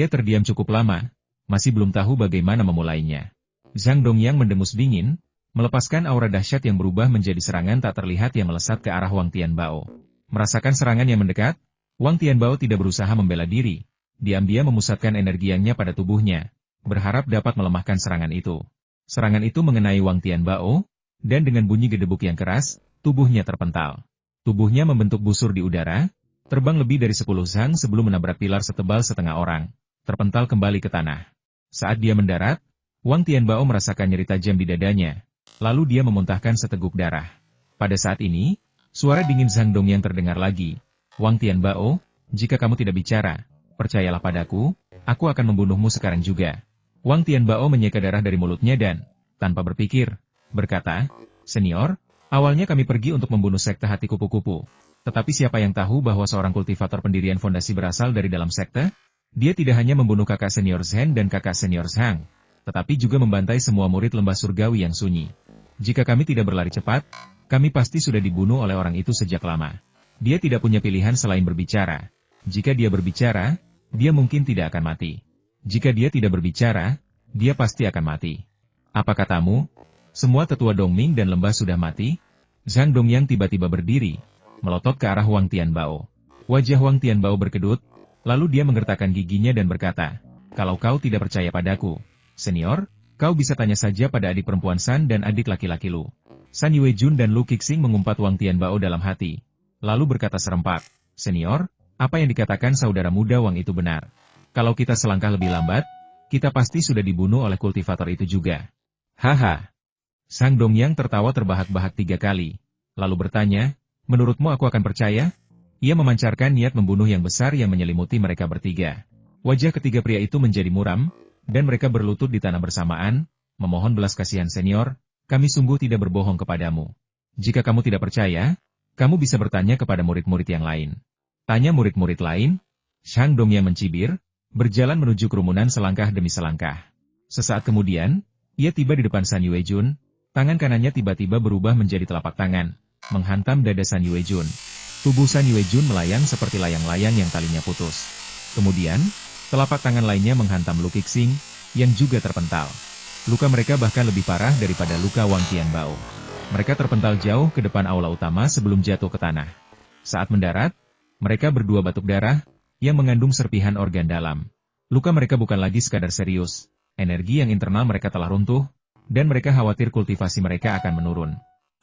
terdiam cukup lama, masih belum tahu bagaimana memulainya." Zhang Dongyang mendengus dingin, melepaskan aura dahsyat yang berubah menjadi serangan tak terlihat yang melesat ke arah Wang Tianbao. Merasakan serangan yang mendekat, Wang Tianbao tidak berusaha membela diri. Diam-diam memusatkan energinya pada tubuhnya, berharap dapat melemahkan serangan itu. Serangan itu mengenai Wang Tianbao, dan dengan bunyi gedebuk yang keras, tubuhnya terpental. Tubuhnya membentuk busur di udara, terbang lebih dari 10 zang sebelum menabrak pilar setebal setengah orang, terpental kembali ke tanah. Saat dia mendarat, Wang Tianbao merasakan nyeri tajam di dadanya, lalu dia memuntahkan seteguk darah. Pada saat ini, suara dingin Zhang Dongyang terdengar lagi. "Wang Tianbao, jika kamu tidak bicara, percayalah padaku, aku akan membunuhmu sekarang juga." Wang Tianbao menyeka darah dari mulutnya dan, tanpa berpikir, berkata, "Senior, awalnya kami pergi untuk membunuh sekte hati kupu-kupu. Tetapi siapa yang tahu bahwa seorang kultivator pendirian fondasi berasal dari dalam sekte? Dia tidak hanya membunuh kakak senior Zhen dan kakak senior Zhang, tetapi juga membantai semua murid lembah surgawi yang sunyi. Jika kami tidak berlari cepat, kami pasti sudah dibunuh oleh orang itu sejak lama. Dia tidak punya pilihan selain berbicara. Jika dia berbicara, dia mungkin tidak akan mati. Jika dia tidak berbicara, dia pasti akan mati. Apa katamu? Semua tetua Dongming dan lembah sudah mati?" Zhang Dongyang tiba-tiba berdiri, melotot ke arah Wang Tianbao. Wajah Wang Tianbao berkedut, lalu dia menggertakkan giginya dan berkata, "Kalau kau tidak percaya padaku, senior, kau bisa tanya saja pada adik perempuan San dan adik laki-laki Lu." San Yuejun dan Lu Qixing mengumpat Wang Tianbao dalam hati, lalu berkata serempak, "Senior, apa yang dikatakan saudara muda Wang itu benar. Kalau kita selangkah lebih lambat, kita pasti sudah dibunuh oleh kultivator itu juga." "Haha." Zhang Dongyang tertawa terbahak-bahak 3 kali, lalu bertanya, "Menurutmu aku akan percaya?" Ia memancarkan niat membunuh yang besar yang menyelimuti mereka bertiga. Wajah ketiga pria itu menjadi muram, dan mereka berlutut di tanah bersamaan, memohon belas kasihan, "Senior, kami sungguh tidak berbohong kepadamu. Jika kamu tidak percaya, kamu bisa bertanya kepada murid-murid yang lain." "Tanya murid-murid lain?" Zhang Dongyang mencibir, berjalan menuju kerumunan selangkah demi selangkah. Sesaat kemudian, ia tiba di depan San Yuejun. Tangan kanannya tiba-tiba berubah menjadi telapak tangan, menghantam dada San Yuejun. Tubuh San Yuejun melayang seperti layang-layang yang talinya putus. Kemudian, telapak tangan lainnya menghantam Lu Qixing, yang juga terpental. Luka mereka bahkan lebih parah daripada luka Wang Tianbao. Mereka terpental jauh ke depan aula utama sebelum jatuh ke tanah. Saat mendarat, mereka berdua batuk darah, yang mengandung serpihan organ dalam. Luka mereka bukan lagi sekadar serius, energi yang internal mereka telah runtuh, dan mereka khawatir kultivasi mereka akan menurun.